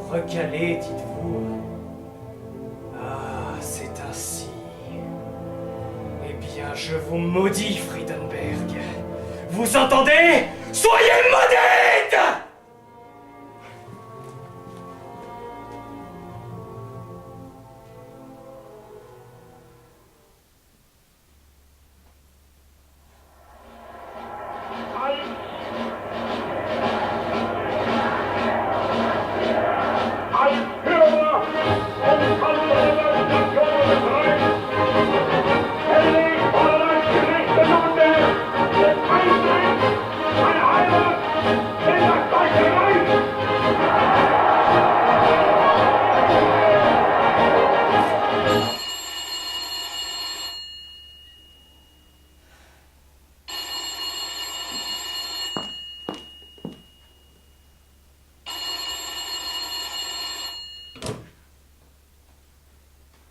Recalez, dites-vous. Ah, c'est ainsi. Eh bien, je vous maudis, Friedenberg. Vous entendez? Soyez maudite!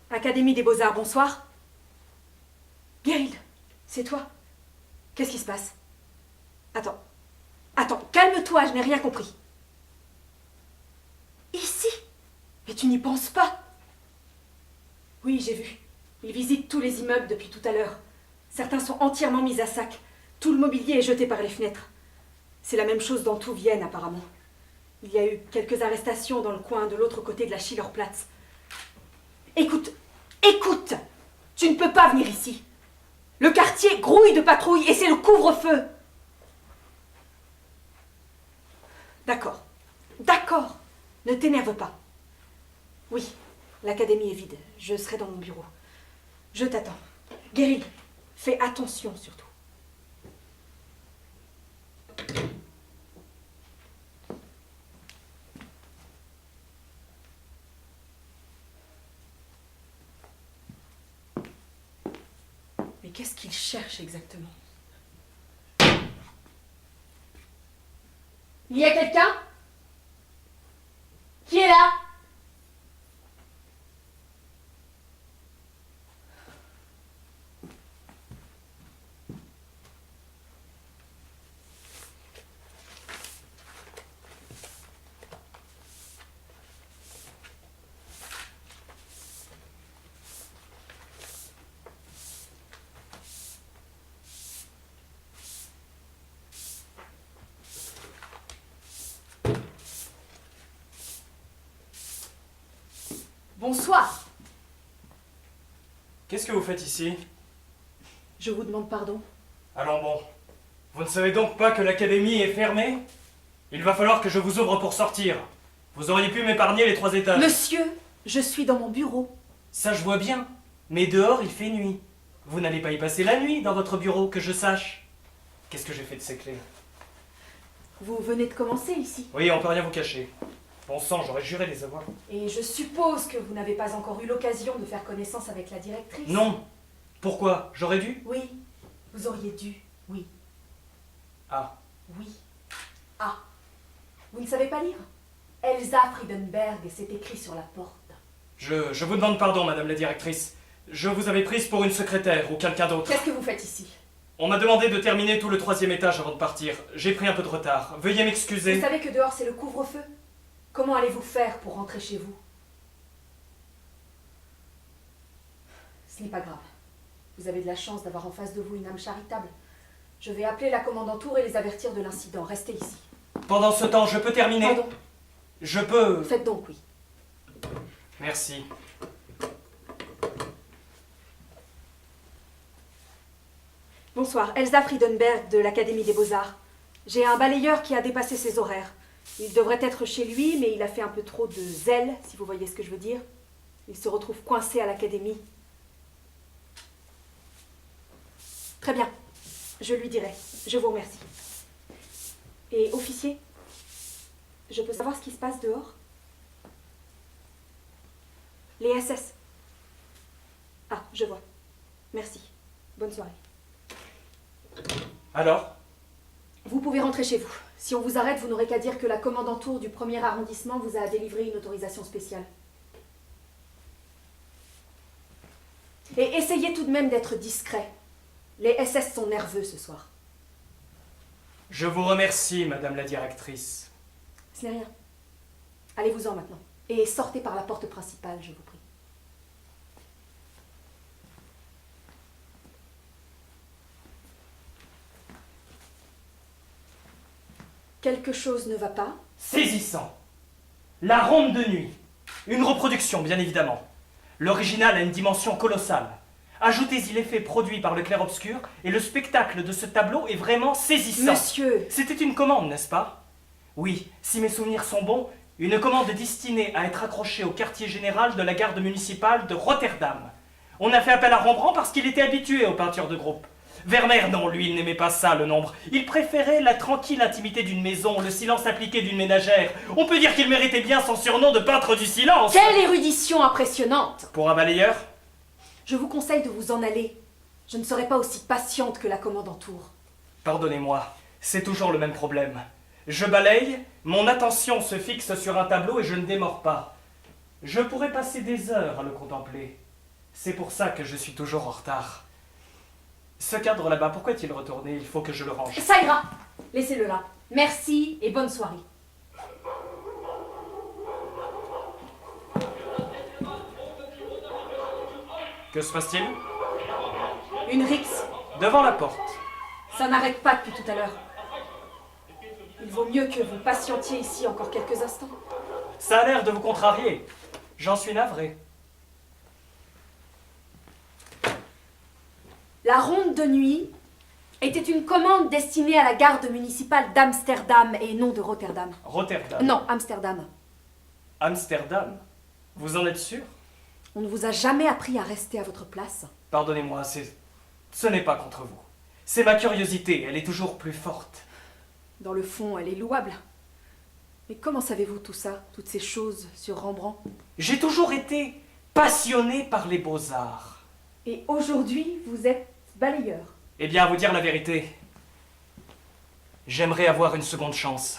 Académie des Beaux-Arts, bonsoir. Gerhild, c'est toi. Qu'est-ce qui se passe? Attends, calme-toi, je n'ai rien compris. Ici? Mais tu n'y penses pas? Oui, j'ai vu. Ils visitent tous les immeubles depuis tout à l'heure. Certains sont entièrement mis à sac. Tout le mobilier est jeté par les fenêtres. C'est la même chose dans tout Vienne, apparemment. Il y a eu quelques arrestations dans le coin de l'autre côté de la Schillerplatz. Écoute, tu ne peux pas venir ici. Le quartier grouille de patrouilles et c'est le couvre-feu. D'accord, ne t'énerve pas. Oui, l'académie est vide, je serai dans mon bureau. Je t'attends. Gerhild, fais attention surtout. Mais qu'est-ce qu'il cherche exactement? Il y a quelqu'un? Qui est là? Bonsoir. Qu'est-ce que vous faites ici? Je vous demande pardon. Allons bon. Vous ne savez donc pas que l'académie est fermée? Il va falloir que je vous ouvre pour sortir. Vous auriez pu m'épargner les 3 étages. Monsieur, je suis dans mon bureau. Ça je vois bien. Mais dehors il fait nuit. Vous n'allez pas y passer la nuit dans votre bureau, que je sache. Qu'est-ce que j'ai fait de ces clés? Vous venez de commencer ici. Oui, on peut rien vous cacher. Bon sang, j'aurais juré les avoir. Et je suppose que vous n'avez pas encore eu l'occasion de faire connaissance avec la directrice. Non. Pourquoi? J'aurais dû? Oui, vous auriez dû, oui. Ah. Oui. Ah. Vous ne savez pas lire? Elsa Friedenberg, c'est écrit sur la porte. Je vous demande pardon, madame la directrice. Je vous avais prise pour une secrétaire ou quelqu'un d'autre. Qu'est-ce que vous faites ici? On m'a demandé de terminer tout le 3e étage avant de partir. J'ai pris un peu de retard. Veuillez m'excuser. Vous savez que dehors c'est le couvre-feu? Comment allez-vous faire pour rentrer chez vous? Ce n'est pas grave. Vous avez de la chance d'avoir en face de vous une âme charitable. Je vais appeler la commandanture et les avertir de l'incident. Restez ici. Pendant ce temps, je peux terminer? Pardon. Je peux... Faites donc, oui. Merci. Bonsoir, Elsa Friedenberg de l'Académie des Beaux-Arts. J'ai un balayeur qui a dépassé ses horaires. Il devrait être chez lui, mais il a fait un peu trop de zèle, si vous voyez ce que je veux dire. Il se retrouve coincé à l'académie. Très bien, je lui dirai. Je vous remercie. Et officier, je peux savoir ce qui se passe dehors? Les SS. Ah, je vois. Merci. Bonne soirée. Alors? Vous pouvez rentrer chez vous. Si on vous arrête, vous n'aurez qu'à dire que la commandanture du 1er arrondissement vous a délivré une autorisation spéciale. Et essayez tout de même d'être discret. Les SS sont nerveux ce soir. Je vous remercie, madame la directrice. Ce n'est rien. Allez-vous-en maintenant. Et sortez par la porte principale, je vous prie. Quelque chose ne va pas? Saisissant. La ronde de nuit. Une reproduction, bien évidemment. L'original a une dimension colossale. Ajoutez-y l'effet produit par le clair-obscur, et le spectacle de ce tableau est vraiment saisissant. Monsieur! C'était une commande, n'est-ce pas? Oui, si mes souvenirs sont bons, une commande destinée à être accrochée au quartier général de la garde municipale de Rotterdam. On a fait appel à Rembrandt parce qu'il était habitué aux peintures de groupe. Vermeer, non, lui, il n'aimait pas ça, le nombre. Il préférait la tranquille intimité d'une maison, le silence appliqué d'une ménagère. On peut dire qu'il méritait bien son surnom de peintre du silence. Quelle érudition impressionnante! Pour un balayeur? Je vous conseille de vous en aller. Je ne serai pas aussi patiente que la commande en tour. Pardonnez-moi, c'est toujours le même problème. Je balaye, mon attention se fixe sur un tableau et je ne démords pas. Je pourrais passer des heures à le contempler. C'est pour ça que je suis toujours en retard. Ce cadre là-bas, pourquoi est-il retourné? Il faut que je le range. Ça ira! Laissez-le là. Merci et bonne soirée. Que se passe-t-il? Une rixe. Devant la porte. Ça n'arrête pas depuis tout à l'heure. Il vaut mieux que vous patientiez ici encore quelques instants. Ça a l'air de vous contrarier. J'en suis navré. La ronde de nuit était une commande destinée à la garde municipale d'Amsterdam et non de Rotterdam. Rotterdam. Non, Amsterdam. Amsterdam. Vous en êtes sûr? On ne vous a jamais appris à rester à votre place. Pardonnez-moi, ce n'est pas contre vous. C'est ma curiosité, elle est toujours plus forte. Dans le fond, elle est louable. Mais comment savez-vous tout ça, toutes ces choses sur Rembrandt? J'ai toujours été passionné par les beaux-arts. Et aujourd'hui, vous êtes balayeur. Eh bien, à vous dire la vérité, j'aimerais avoir une seconde chance.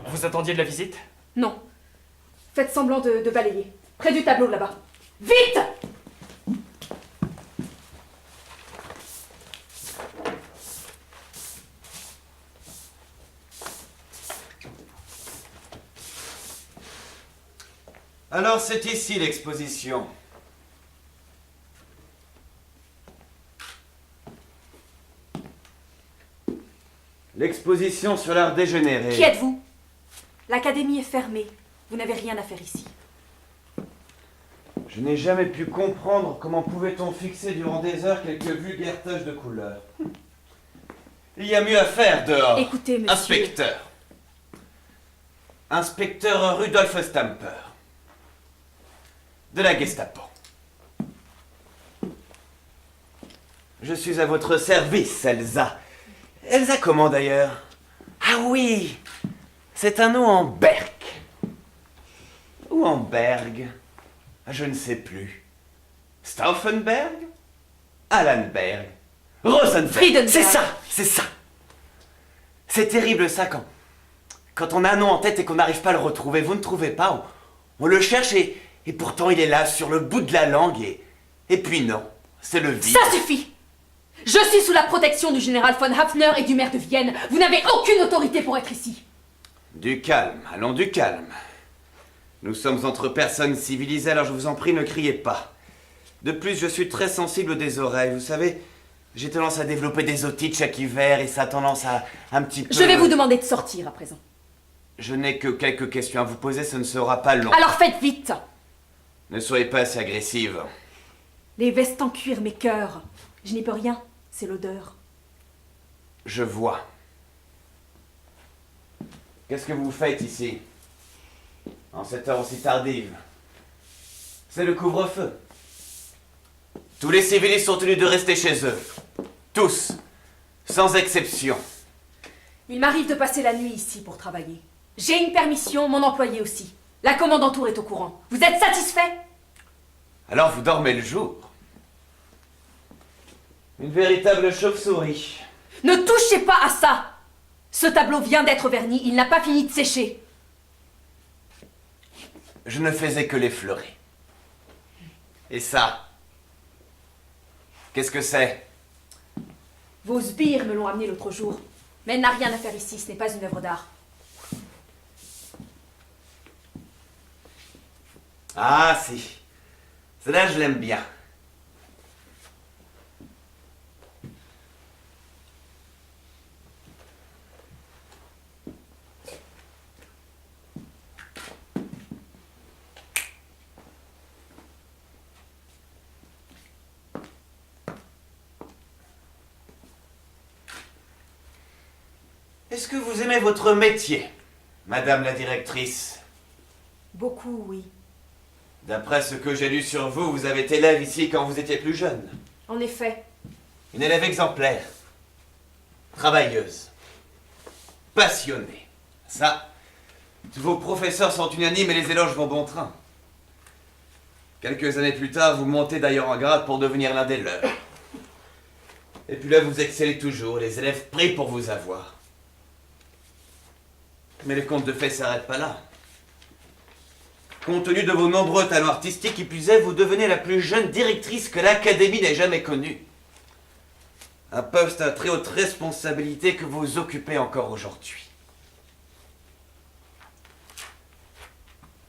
Vous attendiez de la visite? Non. Faites semblant de balayer. Près du tableau, là-bas. Vite! Alors c'est ici l'exposition. L'exposition sur l'art dégénéré. Qui êtes-vous? L'académie est fermée. Vous n'avez rien à faire ici. Je n'ai jamais pu comprendre comment pouvait-on fixer durant des heures quelques vulgaires taches de couleur. Il y a mieux à faire dehors. Écoutez, monsieur... Inspecteur. Inspecteur Rudolf Stamper. De la Gestapo. Je suis à votre service, Elsa. Elsa comment d'ailleurs? Ah oui, c'est un nom en Berk. Ou en Berg. Je ne sais plus. Stauffenberg? Allenberg? Rosenberg? Friedenberg. C'est ça, c'est ça. C'est terrible ça quand on a un nom en tête et qu'on n'arrive pas à le retrouver. Vous ne trouvez pas? On le cherche et pourtant il est là, sur le bout de la langue et puis non, c'est le vide. Ça suffit! Je suis sous la protection du général von Hafner et du maire de Vienne. Vous n'avez aucune autorité pour être ici. Du calme, allons du calme. Nous sommes entre personnes civilisées, alors je vous en prie, ne criez pas. De plus, je suis très sensible des oreilles. Vous savez, j'ai tendance à développer des otites chaque hiver et ça a tendance à un petit peu... Je vais vous demander de sortir à présent. Je n'ai que quelques questions à vous poser, ce ne sera pas long. Alors faites vite! Ne soyez pas si agressive. Les vestes en cuir m'écœurent. Je n'y peux rien, c'est l'odeur. Je vois. Qu'est-ce que vous faites ici? En cette heure aussi tardive? C'est le couvre-feu. Tous les civilistes sont tenus de rester chez eux. Tous. Sans exception. Il m'arrive de passer la nuit ici pour travailler. J'ai une permission, mon employé aussi. La commandanture est au courant. Vous êtes satisfait? Alors vous dormez le jour. Une véritable chauve-souris. Ne touchez pas à ça! Ce tableau vient d'être verni, il n'a pas fini de sécher. Je ne faisais que l'effleurer. Et ça? Qu'est-ce que c'est? Vos sbires me l'ont amené l'autre jour. Mais elle n'a rien à faire ici, ce n'est pas une œuvre d'art. Ah si, celle-là je l'aime bien. Est-ce que vous aimez votre métier, Madame la directrice? Beaucoup, oui. D'après ce que j'ai lu sur vous, vous avez été élève ici quand vous étiez plus jeune. En effet. Une élève exemplaire, travailleuse, passionnée. Ça, tous vos professeurs sont unanimes et les éloges vont bon train. Quelques années plus tard, vous montez d'ailleurs en grade pour devenir l'un des leurs. Et puis là, vous excellez toujours, les élèves prient pour vous avoir. Mais les contes de fées ne s'arrêtent pas là. Compte tenu de vos nombreux talents artistiques, qui plus est, vous devenez la plus jeune directrice que l'Académie n'ait jamais connue. Un poste à très haute responsabilité que vous occupez encore aujourd'hui.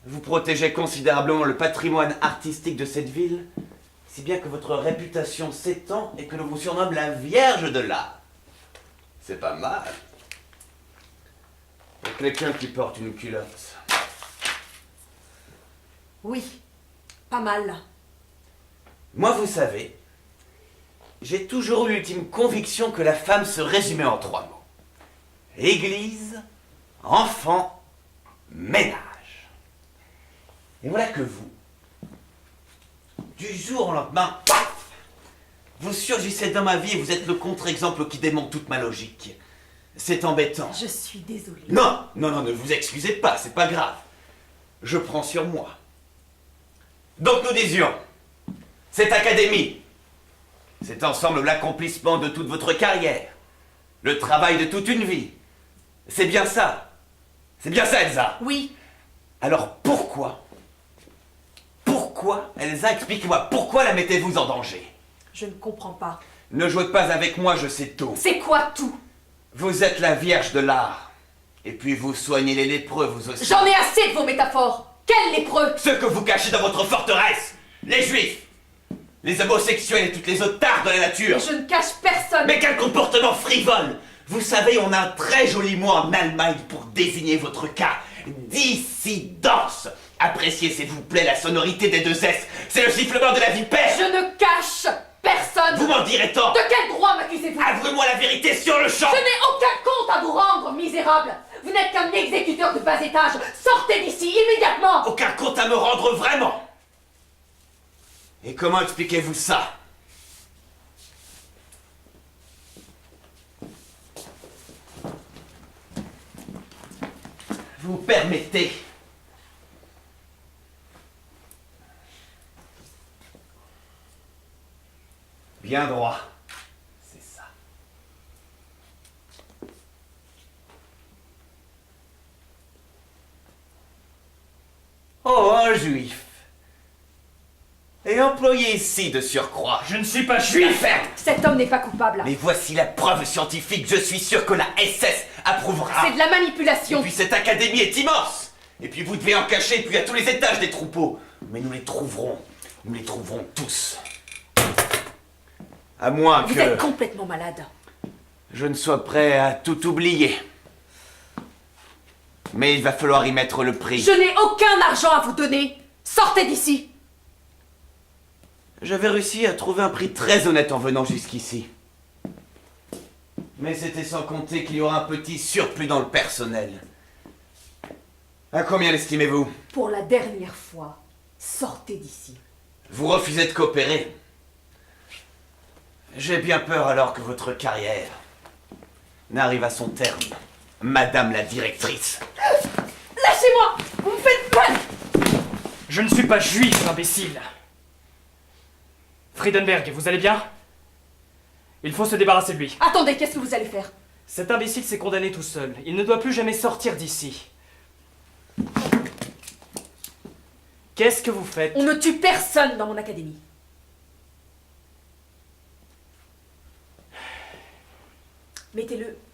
Vous protégez considérablement le patrimoine artistique de cette ville, si bien que votre réputation s'étend et que l'on vous surnomme la Vierge de l'Art. C'est pas mal. Pour quelqu'un qui porte une culotte. Oui, pas mal. Moi, vous savez, j'ai toujours eu l'ultime conviction que la femme se résumait en 3 mots. Église, enfant, ménage. Et voilà que vous, du jour au lendemain, paf, vous surgissez dans ma vie et vous êtes le contre-exemple qui démonte toute ma logique. C'est embêtant. Je suis désolée. Non, non, non, ne vous excusez pas, c'est pas grave. Je prends sur moi. Donc nous disions, cette académie, c'est ensemble l'accomplissement de toute votre carrière, le travail de toute une vie. C'est bien ça. C'est bien ça, Elsa. Oui. Alors pourquoi, Elsa, expliquez-moi, pourquoi la mettez-vous en danger? Je ne comprends pas. Ne jouez pas avec moi, je sais tout. C'est quoi tout? Vous êtes la Vierge de l'Art. Et puis vous soignez les lépreux, vous aussi. J'en ai assez de vos métaphores. Quels lépreux? Ceux que vous cachez dans votre forteresse. Les juifs, les homosexuels et toutes les autres tares de la nature. Mais je ne cache personne. Mais quel comportement frivole! Vous savez, on a un très joli mot en Allemagne pour désigner votre cas. Dissidence. Appréciez, s'il vous plaît, la sonorité des 2 S. C'est le sifflement de la vipère. Je ne cache personne. Vous m'en direz tant. De quel droit m'accusez-vous? Avouez-moi la vérité sur le champ. Je n'ai aucun compte à vous rendre, misérable. Vous n'êtes qu'un exécuteur de bas étage. Sortez d'ici immédiatement. Aucun compte à me rendre vraiment. Et comment expliquez-vous ça? Vous permettez. Bien droit. C'est ça. Oh, un juif. Et employé ici de surcroît. Je ne suis pas juif. Ferme. Cet homme n'est pas coupable. Mais voici la preuve scientifique, je suis sûr que la SS approuvera. C'est de la Et manipulation. puis cette académie est immense. Et puis vous devez en cacher, et puis à tous les étages des troupeaux. Mais nous les trouverons tous. À moins Vous que êtes complètement malade. je ne sois prêt à tout oublier. Mais il va falloir y mettre le prix. Je n'ai aucun argent à vous donner. Sortez d'ici. J'avais réussi à trouver un prix très honnête en venant jusqu'ici. Mais c'était sans compter qu'il y aura un petit surplus dans le personnel. À combien l'estimez-vous? Pour la dernière fois, sortez d'ici. Vous refusez de coopérer. J'ai bien peur alors que votre carrière n'arrive à son terme, Madame la directrice. Lâchez-moi. Vous me faites mal. Je ne suis pas juif, imbécile. Friedenberg, vous allez bien? Il faut se débarrasser de lui. Attendez, qu'est-ce que vous allez faire? Cet imbécile s'est condamné tout seul. Il ne doit plus jamais sortir d'ici. Qu'est-ce que vous faites? On ne tue personne dans mon académie.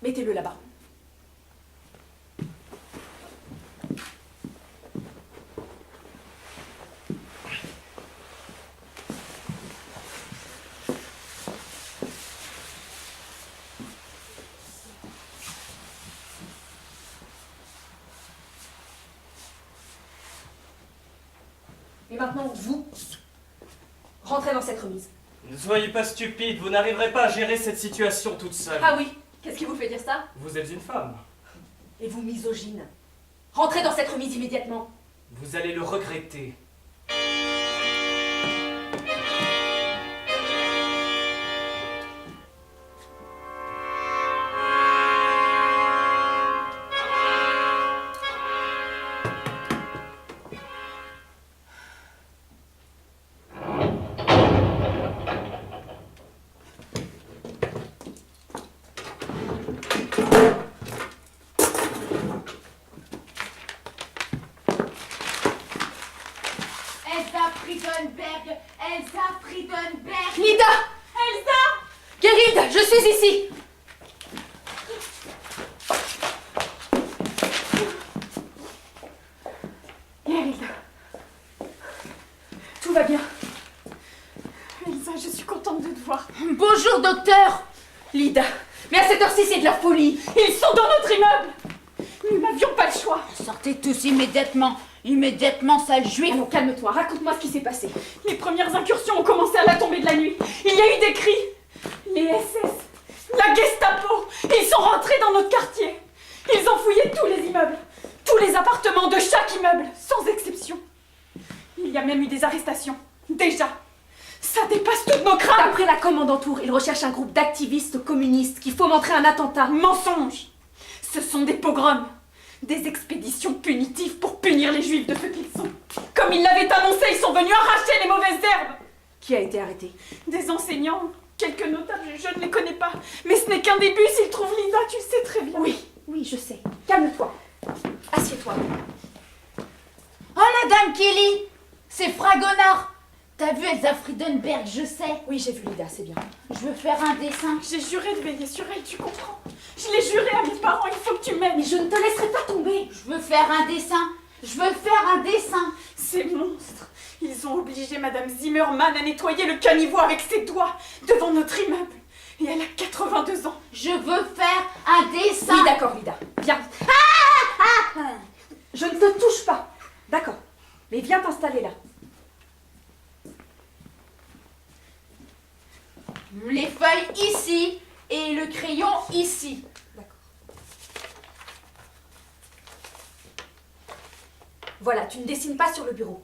Mettez-le là-bas. Et maintenant, vous, rentrez dans cette remise. Ne soyez pas stupide, vous n'arriverez pas à gérer cette situation toute seule. Ah oui, qu'est-ce qui vous fait dire ça? Vous êtes une femme. Et vous, misogyne. Rentrez dans cette remise immédiatement. Vous allez le regretter. Elsa Friedenberg. Lida! Elsa! Gerhilde, je suis ici! Gerhilde. Tout va bien. Elsa, je suis contente de te voir. Bonjour, docteur! Lida, mais à cette heure-ci, c'est de la folie! Ils sont dans notre immeuble! Nous n'avions pas le choix. Sortez tous immédiatement! Immédiatement, sale juif! Allons, calme-toi, raconte-moi ce qui s'est passé. Les premières incursions ont commencé à la tombée de la nuit. Il y a eu des cris. Les SS, la Gestapo, ils sont rentrés dans notre quartier. Ils ont fouillé tous les immeubles, tous les appartements de chaque immeuble, sans exception. Il y a même eu des arrestations. Déjà, ça dépasse toutes nos craintes. D'après la commandanture, ils recherchent un groupe d'activistes communistes qui fomenteraient un attentat. Mensonge. Ce sont des pogroms. Des expéditions punitives pour punir les juifs de ce qu'ils sont. Comme ils l'avaient annoncé, ils sont venus arracher les mauvaises herbes. Qui a été arrêté? Des enseignants, quelques notables, je ne les connais pas. Mais ce n'est qu'un début s'ils trouvent Linda, tu le sais très bien. Oui, je sais. Calme-toi. Assieds-toi. Oh, la dame Kelly! C'est Fragonard! T'as vu Elsa Friedenberg, je sais. Oui, j'ai vu Lida, c'est bien. Je veux faire un dessin. J'ai juré de veiller sur elle, tu comprends? Je l'ai juré à mes parents, il faut que tu m'aimes. Mais je ne te laisserai pas tomber. Je veux faire un dessin. Je veux faire un dessin. Ces monstres, ils ont obligé Madame Zimmermann à nettoyer le caniveau avec ses doigts devant notre immeuble. Et elle a 82 ans. Je veux faire un dessin. Oui, d'accord, Lida. Viens. Je ne te touche pas. D'accord. Mais viens t'installer là. Les feuilles ici et le crayon ici. D'accord. Voilà, tu ne dessines pas sur le bureau.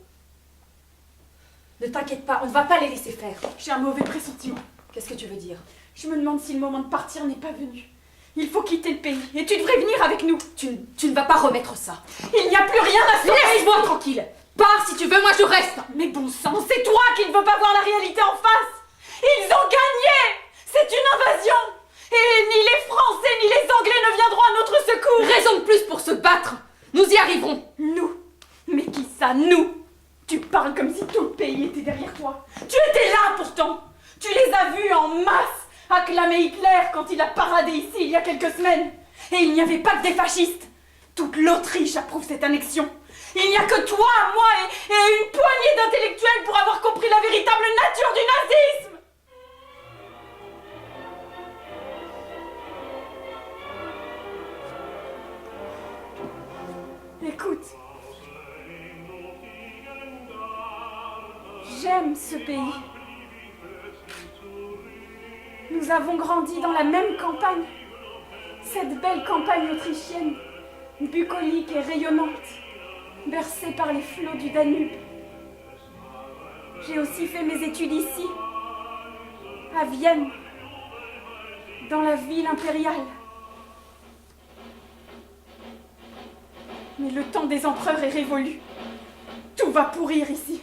Ne t'inquiète pas, on ne va pas les laisser faire. J'ai un mauvais pressentiment. Qu'est-ce que tu veux dire? Je me demande si le moment de partir n'est pas venu. Il faut quitter le pays et tu devrais venir avec nous. Tu ne vas pas remettre ça. Il n'y a plus rien à sauver. Laisse-moi tranquille. Pars si tu veux, moi je reste. Mais bon sang, c'est toi qui ne veux pas voir la réalité en face. Ils ont gagné. C'est une invasion. Et ni les Français ni les Anglais ne viendront à notre secours. Raison de plus pour se battre. Nous y arriverons. Nous? Mais qui ça, nous? Tu parles comme si tout le pays était derrière toi. Tu étais là pourtant. Tu les as vus en masse acclamer Hitler quand il a paradé ici il y a quelques semaines. Et il n'y avait pas que des fascistes. Toute l'Autriche approuve cette annexion. Il n'y a que toi, moi et une poignée d'intellectuels pour avoir compris la véritable nature du nazisme. Écoute, j'aime ce pays. Nous avons grandi dans la même campagne, cette belle campagne autrichienne, bucolique et rayonnante, bercée par les flots du Danube. J'ai aussi fait mes études ici, à Vienne, dans la ville impériale. Mais le temps des empereurs est révolu. Tout va pourrir ici.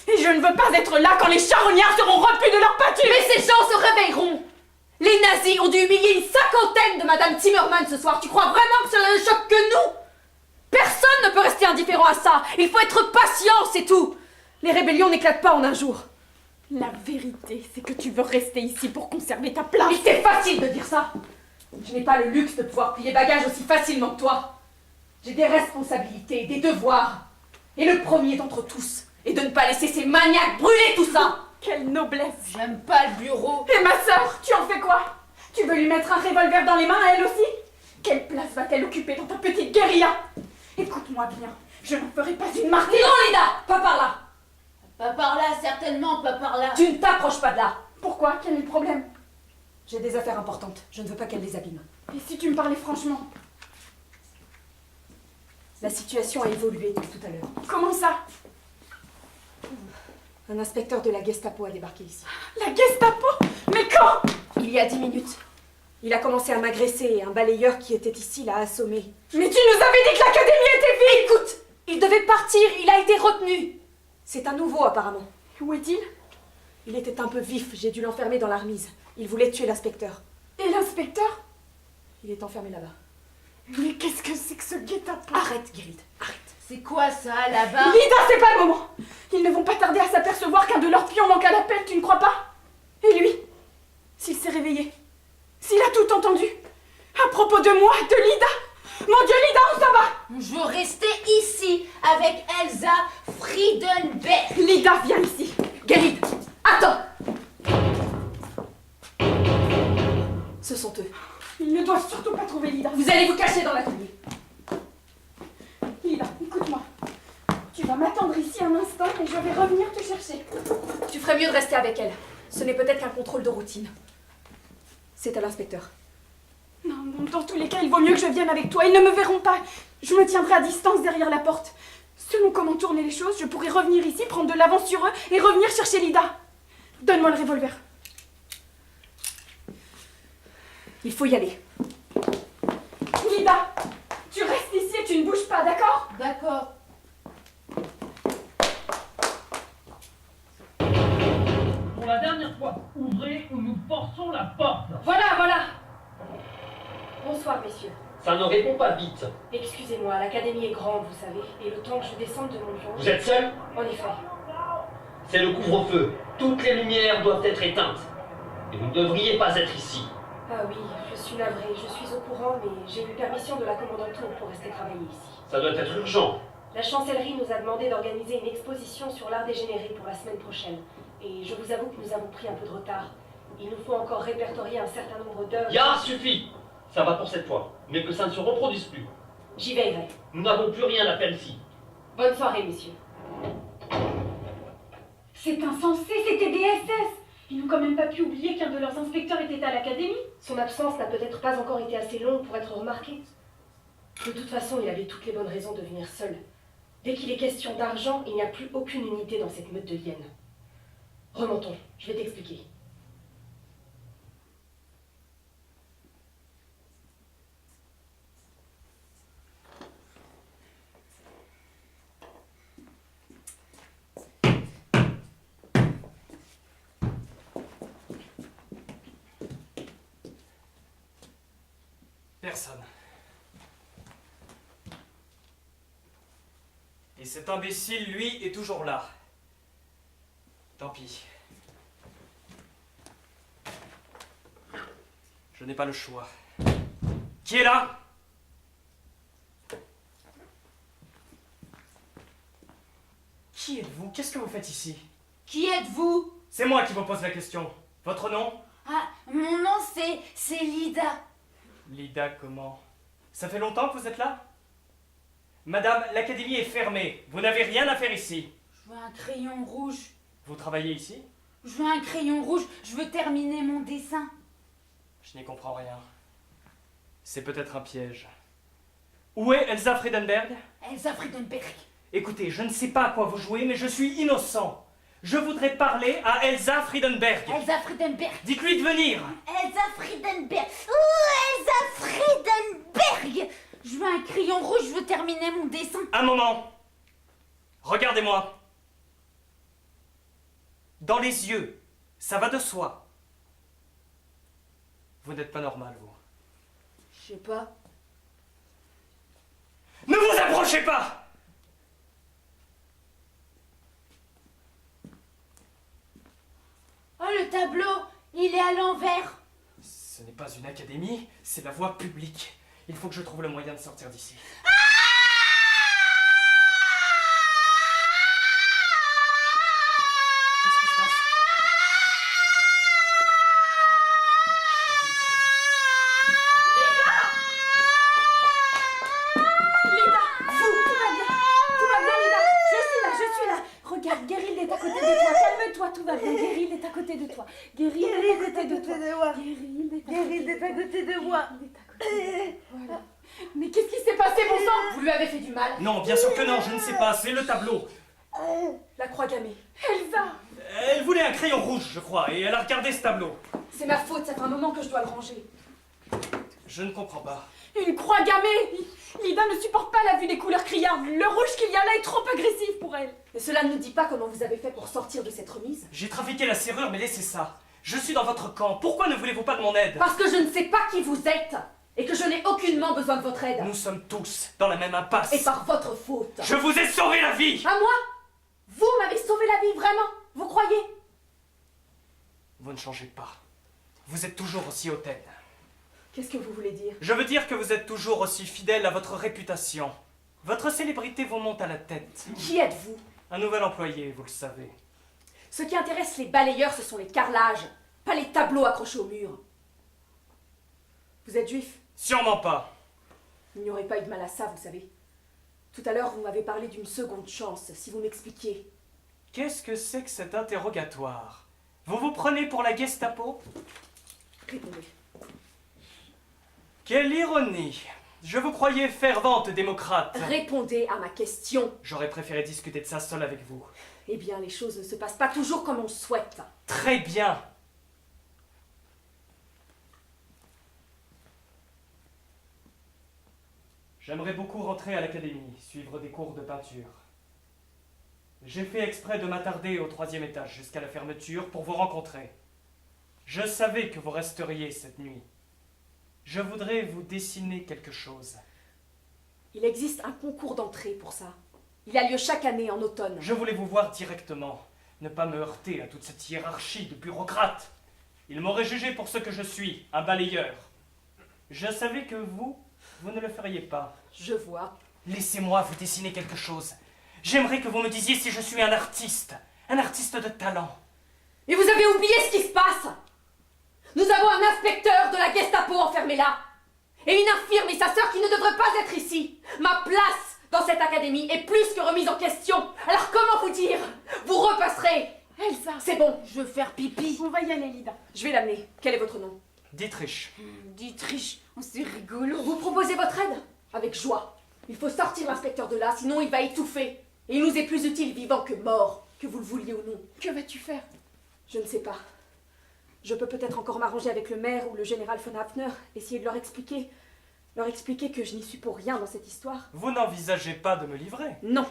Et je ne veux pas être là quand les charognards seront repus de leur pâture. Mais ces gens se réveilleront. Les nazis ont dû humilier une cinquantaine de Madame Zimmermann ce soir. Tu crois vraiment que cela ne choque que nous? Personne ne peut rester indifférent à ça. Il faut être patient, c'est tout. Les rébellions n'éclatent pas en un jour. La vérité, c'est que tu veux rester ici pour conserver ta place. Mais c'est facile de dire ça. Je n'ai pas le luxe de pouvoir plier bagages aussi facilement que toi. J'ai des responsabilités, des devoirs. Et le premier d'entre tous est de ne pas laisser ces maniaques brûler tout ça. Quelle noblesse! J'aime pas le bureau. Et ma sœur, tu en fais quoi? Tu veux lui mettre un revolver dans les mains à elle aussi? Quelle place va-t-elle occuper dans ta petite guérilla? Écoute-moi bien, je n'en ferai pas une martyre. Non, Lida, pas par là. Pas par là, certainement, pas par là. Tu ne t'approches pas de là. Pourquoi? Quel est le problème? J'ai des affaires importantes. Je ne veux pas qu'elle les abîme. Et si tu me parlais franchement? La situation a évolué depuis tout à l'heure. Comment ça? Un inspecteur de la Gestapo a débarqué ici. La Gestapo? Mais quand? Il y a 10 minutes. Il a commencé à m'agresser et un balayeur qui était ici l'a assommé. Mais tu nous avais dit que l'académie était vide! Écoute, il devait partir, il a été retenu. C'est un nouveau apparemment. Où est-il? Il était un peu vif, j'ai dû l'enfermer dans la remise. Il voulait tuer l'inspecteur. Et l'inspecteur? Il est enfermé là-bas. Mais qu'est-ce que c'est que ce guet-apens? Arrête, Guéride, arrête. C'est quoi ça, là-bas? Lida, c'est pas le moment! Ils ne vont pas tarder à s'apercevoir qu'un de leurs pions manque à l'appel, tu ne crois pas? Et lui? S'il s'est réveillé? S'il a tout entendu? À propos de moi, de Lida? Mon Dieu, Lida, on s'en va! Je veux rester ici avec Elsa Friedenberg. Lida, viens ici! Guéride, attends. Ce sont eux. Ils ne doivent surtout pas trouver Lida. Vous allez vous cacher dans l'atelier. Lida, écoute-moi. Tu vas m'attendre ici un instant et je vais revenir te chercher. Tu ferais mieux de rester avec elle. Ce n'est peut-être qu'un contrôle de routine. C'est à l'inspecteur. Non, non, dans tous les cas, il vaut mieux que je vienne avec toi. Ils ne me verront pas. Je me tiendrai à distance derrière la porte. Selon comment tourner les choses, je pourrai revenir ici, prendre de l'avance sur eux et revenir chercher Lida. Donne-moi le revolver. Il faut y aller. Lida, tu restes ici et tu ne bouges pas, d'accord? D'accord. Pour la dernière fois, ouvrez ou nous forçons la porte. Voilà, voilà. Bonsoir, messieurs. Ça ne répond pas vite. Excusez-moi, l'académie est grande, vous savez, et le temps que je descende de mon bureau... Vous êtes seul? En effet. C'est le couvre-feu. Toutes les lumières doivent être éteintes. Et vous ne devriez pas être ici. Ah oui, je suis navrée, je suis au courant, mais j'ai eu permission de la commandante Tour pour rester travailler ici. Ça doit être urgent. La chancellerie nous a demandé d'organiser une exposition sur l'art dégénéré pour la semaine prochaine. Et je vous avoue que nous avons pris un peu de retard. Il nous faut encore répertorier un certain nombre d'œuvres... Ya, suffit. Ça va pour cette fois. Mais que ça ne se reproduise plus. J'y veillerai. Nous n'avons plus rien à faire ici. Bonne soirée, messieurs. C'est insensé, c'était des SS. Ils n'ont quand même pas pu oublier qu'un de leurs inspecteurs était à l'académie. Son absence n'a peut-être pas encore été assez longue pour être remarquée. De toute façon, il avait toutes les bonnes raisons de venir seul. Dès qu'il est question d'argent, il n'y a plus aucune unité dans cette meute de hyènes. Remontons, je vais t'expliquer. Personne. Et cet imbécile, lui, est toujours là. Tant pis. Je n'ai pas le choix. Qui est là? Qui êtes-vous? Qu'est-ce que vous faites ici? Qui êtes-vous? C'est moi qui vous pose la question. Votre nom? Ah, mon nom c'est Lida. Lida, comment? Ça fait longtemps que vous êtes là? Madame, l'académie est fermée. Vous n'avez rien à faire ici. Je veux un crayon rouge. Vous travaillez ici? Je veux un crayon rouge. Je veux terminer mon dessin. Je n'y comprends rien. C'est peut-être un piège. Où est Elsa Friedenberg? Elsa Friedenberg. Écoutez, je ne sais pas à quoi vous jouez, mais je suis innocent. Je voudrais parler à Elsa Friedenberg. Elsa Friedenberg. Dites-lui de venir. Elsa Friedenberg. Oh, Elsa Friedenberg. Je veux un crayon rouge. Je veux terminer mon dessin. Un moment. Regardez-moi. Dans les yeux. Ça va de soi. Vous n'êtes pas normal, vous. Je sais pas. Ne vous approchez pas! Oh, le tableau, il est à l'envers. Ce n'est pas une académie, c'est la voie publique. Il faut que je trouve le moyen de sortir d'ici. Qu'est-ce qui se passe? Regarde, Guéril est à côté de toi. Calme-toi, tout va bien. Guéril est à côté de toi. Guéril est à côté de toi. Guéril est à côté de moi. Voilà. Mais qu'est-ce qui s'est passé, bon sang? Vous lui avez fait du mal? Non, bien sûr que non, je ne sais pas, c'est le tableau. La croix gammée. Elsa! Elle voulait un crayon rouge, je crois, et elle a regardé ce tableau. C'est ma faute, ça fait un moment que je dois le ranger. Je ne comprends pas. Une croix gammée! Lida ne supporte pas la vue des couleurs criardes. Le rouge qu'il y a là est trop agressif pour elle. Et cela ne nous dit pas comment vous avez fait pour sortir de cette remise. J'ai trafiqué la serrure, mais laissez ça. Je suis dans votre camp, pourquoi ne voulez-vous pas de mon aide? Parce que je ne sais pas qui vous êtes et que je n'ai aucunement besoin de votre aide. Nous sommes tous dans la même impasse. Et par votre faute. Je vous ai sauvé la vie! À moi? Vous m'avez sauvé la vie, vraiment? Vous croyez? Vous ne changez pas. Vous êtes toujours aussi hautaine. Qu'est-ce que vous voulez dire? Je veux dire que vous êtes toujours aussi fidèle à votre réputation. Votre célébrité vous monte à la tête. Qui êtes-vous? Un nouvel employé, vous le savez. Ce qui intéresse les balayeurs, ce sont les carrelages, pas les tableaux accrochés au mur. Vous êtes juif? Sûrement pas. Il n'y aurait pas eu de mal à ça, vous savez. Tout à l'heure, vous m'avez parlé d'une seconde chance, si vous m'expliquiez. Qu'est-ce que c'est que cet interrogatoire? Vous vous prenez pour la Gestapo? Répondez. Quelle ironie! Je vous croyais fervente démocrate. Répondez à ma question. J'aurais préféré discuter de ça seul avec vous. Eh bien, les choses ne se passent pas toujours comme on le souhaite. Très bien. J'aimerais beaucoup rentrer à l'académie, suivre des cours de peinture. J'ai fait exprès de m'attarder au 3e étage jusqu'à la fermeture pour vous rencontrer. Je savais que vous resteriez cette nuit. Je voudrais vous dessiner quelque chose. Il existe un concours d'entrée pour ça. Il a lieu chaque année en automne. Je voulais vous voir directement, ne pas me heurter à toute cette hiérarchie de bureaucrates. Ils m'auraient jugé pour ce que je suis, un balayeur. Je savais que vous ne le feriez pas. Je vois. Laissez-moi vous dessiner quelque chose. J'aimerais que vous me disiez si je suis un artiste de talent. Et vous avez oublié ce qui se passe. Nous avons un inspecteur de la Gestapo enfermé là. Et une infirme et sa sœur qui ne devraient pas être ici. Ma place dans cette académie est plus que remise en question. Alors comment vous dire? Vous repasserez. Elsa! C'est bon, Je veux faire pipi. On va y aller, Lida. je vais l'amener. Quel est votre nom? Dietrich. Dietrich, c'est rigolo. Vous proposez votre aide? Avec joie. Il faut sortir l'inspecteur de là, sinon il va étouffer. Et il nous est plus utile vivant que mort, que vous le vouliez ou non. Que vas-tu faire? Je ne sais pas. Je peux peut-être encore m'arranger avec le maire ou le général von Hafner, essayer de leur expliquer que je n'y suis pour rien dans cette histoire. Vous n'envisagez pas de me livrer? Non,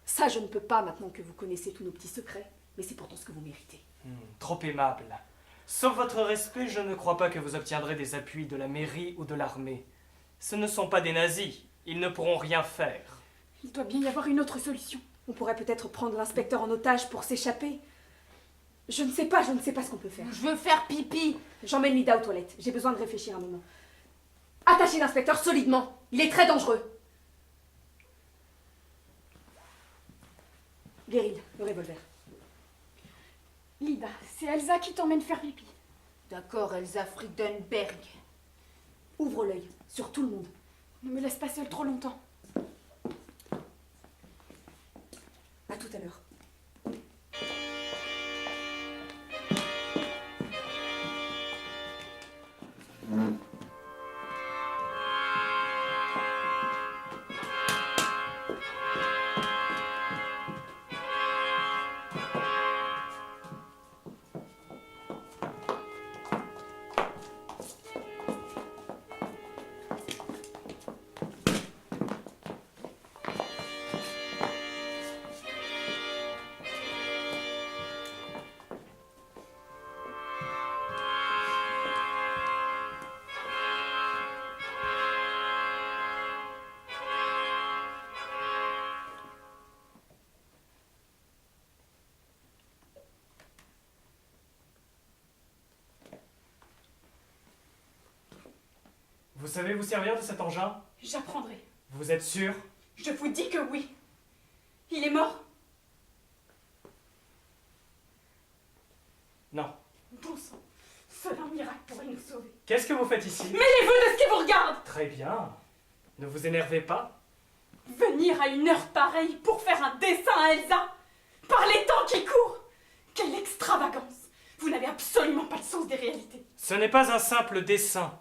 ça je ne peux pas maintenant que vous connaissez tous nos petits secrets, mais c'est pourtant ce que vous méritez. Trop aimable. Sauf votre respect, je ne crois pas que vous obtiendrez des appuis de la mairie ou de l'armée. Ce ne sont pas des nazis. Ils ne pourront rien faire. Il doit bien y avoir une autre solution. On pourrait peut-être prendre l'inspecteur en otage pour s'échapper. Je ne sais pas ce qu'on peut faire. Je veux faire pipi. J'emmène Lida aux toilettes, j'ai besoin de réfléchir un moment. Attachez l'inspecteur solidement, il est très dangereux. Guéril, le revolver. Lida, c'est Elsa qui t'emmène faire pipi. D'accord, Elsa Friedenberg. Ouvre l'œil, sur tout le monde. Ne me laisse pas seule trop longtemps. À tout à l'heure. Vous savez vous servir de cet engin? J'apprendrai. Vous êtes sûr? Je vous dis que oui. Il est mort? Non. Bon sang, seul un miracle pourrait nous sauver. Qu'est-ce que vous faites ici? Mêlez-vous de ce qui vous regarde! Très bien. Ne vous énervez pas. Venir à une heure pareille pour faire un dessin à Elsa? Par les temps qui courent! Quelle extravagance! Vous n'avez absolument pas le sens des réalités. Ce n'est pas un simple dessin.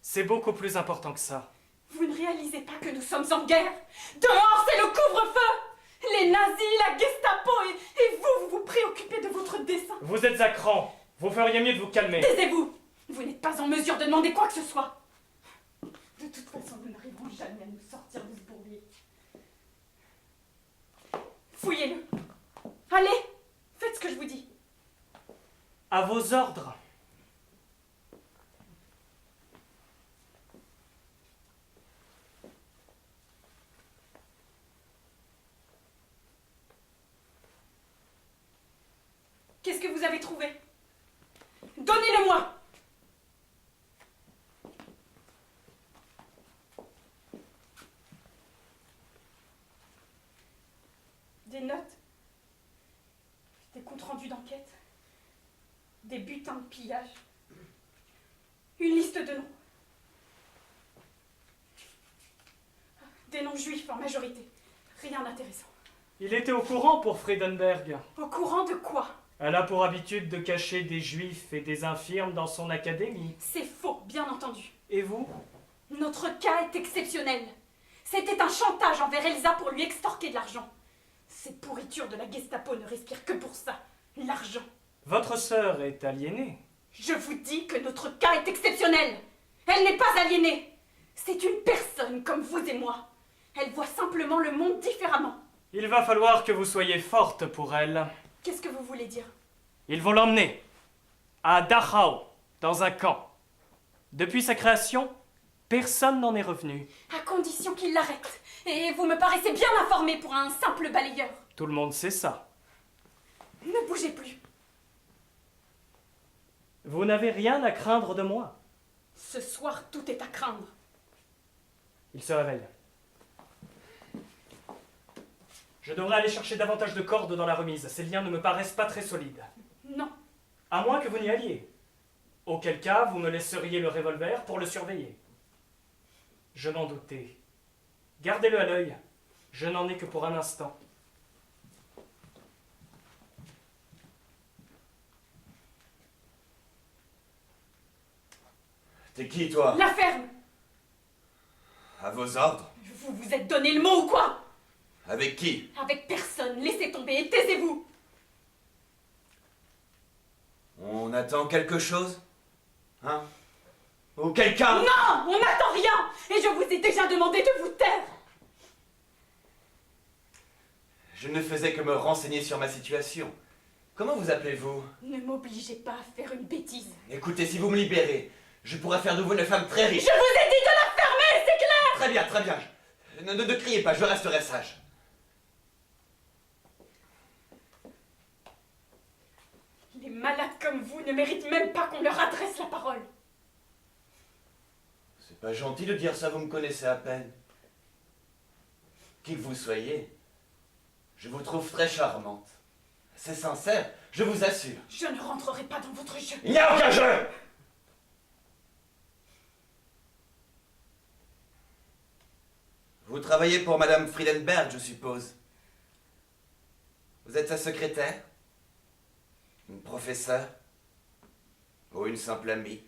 C'est beaucoup plus important que ça. Vous ne réalisez pas que nous sommes en guerre? Dehors, c'est le couvre-feu! Les nazis, la Gestapo et vous vous préoccupez de votre dessin. Vous êtes à cran. Vous feriez mieux de vous calmer. Taisez-vous! Vous n'êtes pas en mesure de demander quoi que ce soit. De toute façon, nous n'arriverons jamais à nous sortir de ce bourbier. Fouillez-le. Allez, faites ce que je vous dis. À vos ordres. Qu'est-ce que vous avez trouvé? Donnez-le-moi! Des notes, des comptes rendus d'enquête, des butins de pillage, une liste de noms. Des noms juifs en majorité, rien d'intéressant. Il était au courant pour Friedenberg. Au courant de quoi? Elle a pour habitude de cacher des juifs et des infirmes dans son académie. C'est faux, bien entendu. Et vous? Notre cas est exceptionnel. C'était un chantage envers Elsa pour lui extorquer de l'argent. Ces pourritures de la Gestapo ne respirent que pour ça, l'argent. Votre sœur est aliénée. Je vous dis que notre cas est exceptionnel. Elle n'est pas aliénée. C'est une personne comme vous et moi. Elle voit simplement le monde différemment. Il va falloir que vous soyez forte pour elle. Qu'est-ce que vous voulez dire? Ils vont l'emmener à Dachau, dans un camp. Depuis sa création, personne n'en est revenu. À condition qu'il l'arrête. Et vous me paraissez bien informé pour un simple balayeur. Tout le monde sait ça. Ne bougez plus. Vous n'avez rien à craindre de moi. Ce soir, tout est à craindre. Il se réveille. Je devrais aller chercher davantage de cordes dans la remise. Ces liens ne me paraissent pas très solides. Non. À moins que vous n'y alliez. Auquel cas, vous me laisseriez le revolver pour le surveiller. Je m'en doutais. Gardez-le à l'œil. Je n'en ai que pour un instant. T'es qui, toi? La ferme. À vos ordres? Vous vous êtes donné le mot ou quoi? Avec qui? Avec personne. Laissez tomber et taisez-vous. On attend quelque chose? Hein? Ou quelqu'un? Non, on n'attend rien. Et je vous ai déjà demandé de vous taire. Je ne faisais que me renseigner sur ma situation. Comment vous appelez-vous? Ne m'obligez pas à faire une bêtise. Écoutez, si vous me libérez, je pourrais faire de vous une femme très riche. Je vous ai dit de la fermer, c'est clair? Très bien, très bien. Ne criez pas, je resterai sage. Les malades comme vous ne méritent même pas qu'on leur adresse la parole. C'est pas gentil de dire ça, vous me connaissez à peine. Qui que vous soyez, je vous trouve très charmante. C'est sincère, je vous assure. Je ne rentrerai pas dans votre jeu. Il n'y a aucun jeu! Vous travaillez pour Madame Friedenberg, je suppose. Vous êtes sa secrétaire? Une professeure? Ou une simple amie?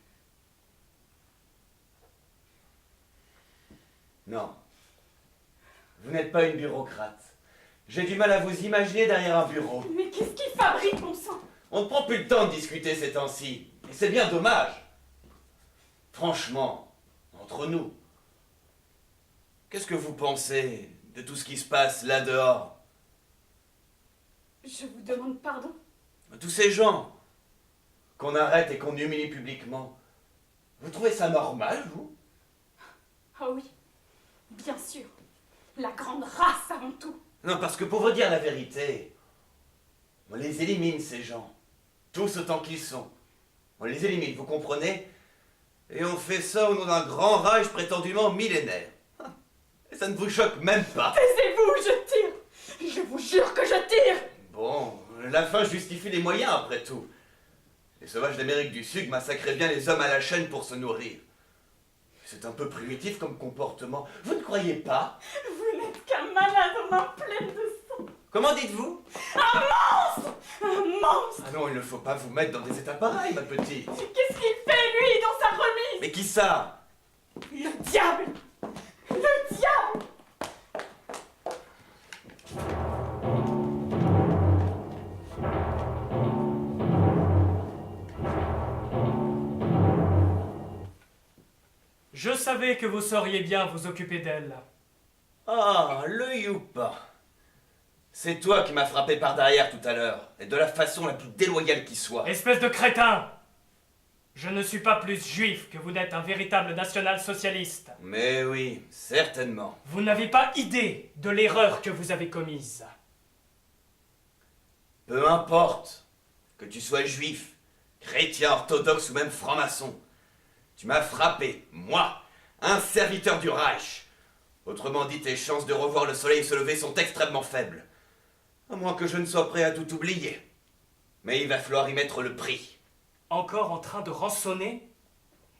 Non. Vous n'êtes pas une bureaucrate. J'ai du mal à vous imaginer derrière un bureau. Mais qu'est-ce qui fabrique, mon sang? On ne prend plus le temps de discuter ces temps-ci. Et c'est bien dommage. Franchement, entre nous, qu'est-ce que vous pensez de tout ce qui se passe là dehors? Je vous demande pardon. Tous ces gens qu'on arrête et qu'on humilie publiquement. Vous trouvez ça normal, vous? Ah oui, bien sûr. La grande race avant tout. Non, parce que pour vous dire la vérité, on les élimine, ces gens. Tous autant qu'ils sont. On les élimine, vous comprenez? Et on fait ça au nom d'un grand Reich prétendument millénaire. Et ça ne vous choque même pas. Taisez-vous, je tire. Je vous jure que je tire. Bon, la fin justifie les moyens après tout. Les sauvages d'Amérique du Sud massacraient bien les hommes à la chaîne pour se nourrir. C'est un peu primitif comme comportement. Vous ne croyez pas? Vous n'êtes qu'un malade aux mains pleines de sang. Comment dites-vous? Un monstre. Un monstre. Ah non, il ne faut pas vous mettre dans des états pareils, ma petite. Qu'est-ce qu'il fait, lui, dans sa remise? Mais qui ça? Le diable. Le diable. Je savais que vous sauriez bien vous occuper d'elle. Ah, le youpa. C'est toi qui m'as frappé par derrière tout à l'heure, et de la façon la plus déloyale qui soit. Espèce de crétin! Je ne suis pas plus juif que vous n'êtes un véritable national-socialiste. Mais oui, certainement. Vous n'avez pas idée de l'erreur que vous avez commise. Peu importe que tu sois juif, chrétien, orthodoxe ou même franc-maçon. Tu m'as frappé, moi, un serviteur du Reich. Autrement dit, tes chances de revoir le soleil se lever sont extrêmement faibles. À moins que je ne sois prêt à tout oublier. Mais il va falloir y mettre le prix. Encore en train de rançonner?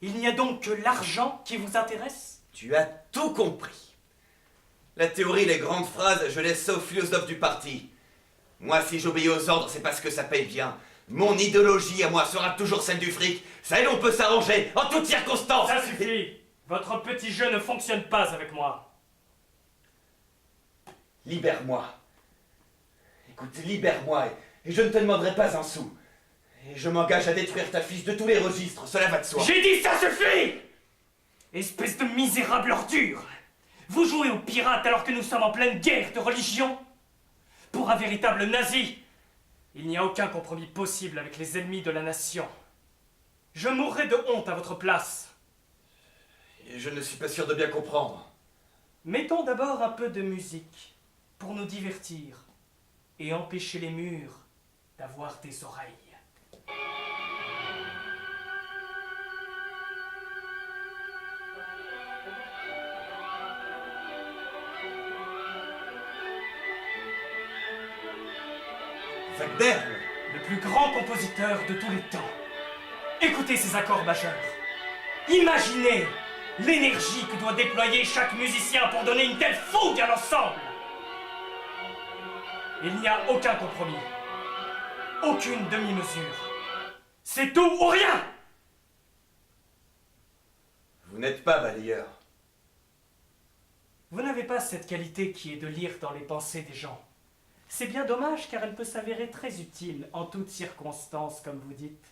Il n'y a donc que l'argent qui vous intéresse? Tu as tout compris. La théorie, les grandes phrases, je laisse ça aux philosophes du parti. Moi, si j'obéis aux ordres, c'est parce que ça paye bien. Mon idéologie à moi sera toujours celle du fric. Ça et on peut s'arranger en toutes circonstances. Ça suffit! Votre petit jeu ne fonctionne pas avec moi. Libère-moi. Écoute, libère-moi et je ne te demanderai pas un sou. Et je m'engage à détruire ta fiche de tous les registres, cela va de soi. J'ai dit ça suffit! Espèce de misérable ordure! Vous jouez aux pirates alors que nous sommes en pleine guerre de religion? Pour un véritable nazi, il n'y a aucun compromis possible avec les ennemis de la nation. Je mourrais de honte à votre place. Et je ne suis pas sûr de bien comprendre. Mettons d'abord un peu de musique pour nous divertir et empêcher les murs d'avoir des oreilles. Wagner, Le plus grand compositeur de tous les temps. Écoutez ces accords majeurs. Imaginez l'énergie que doit déployer chaque musicien pour donner une telle fougue à l'ensemble. Il n'y a aucun compromis. Aucune demi-mesure. C'est tout ou rien! vous n'êtes pas balayeur. Vous n'avez pas cette qualité qui est de lire dans les pensées des gens. C'est bien dommage car elle peut s'avérer très utile en toutes circonstances, comme vous dites.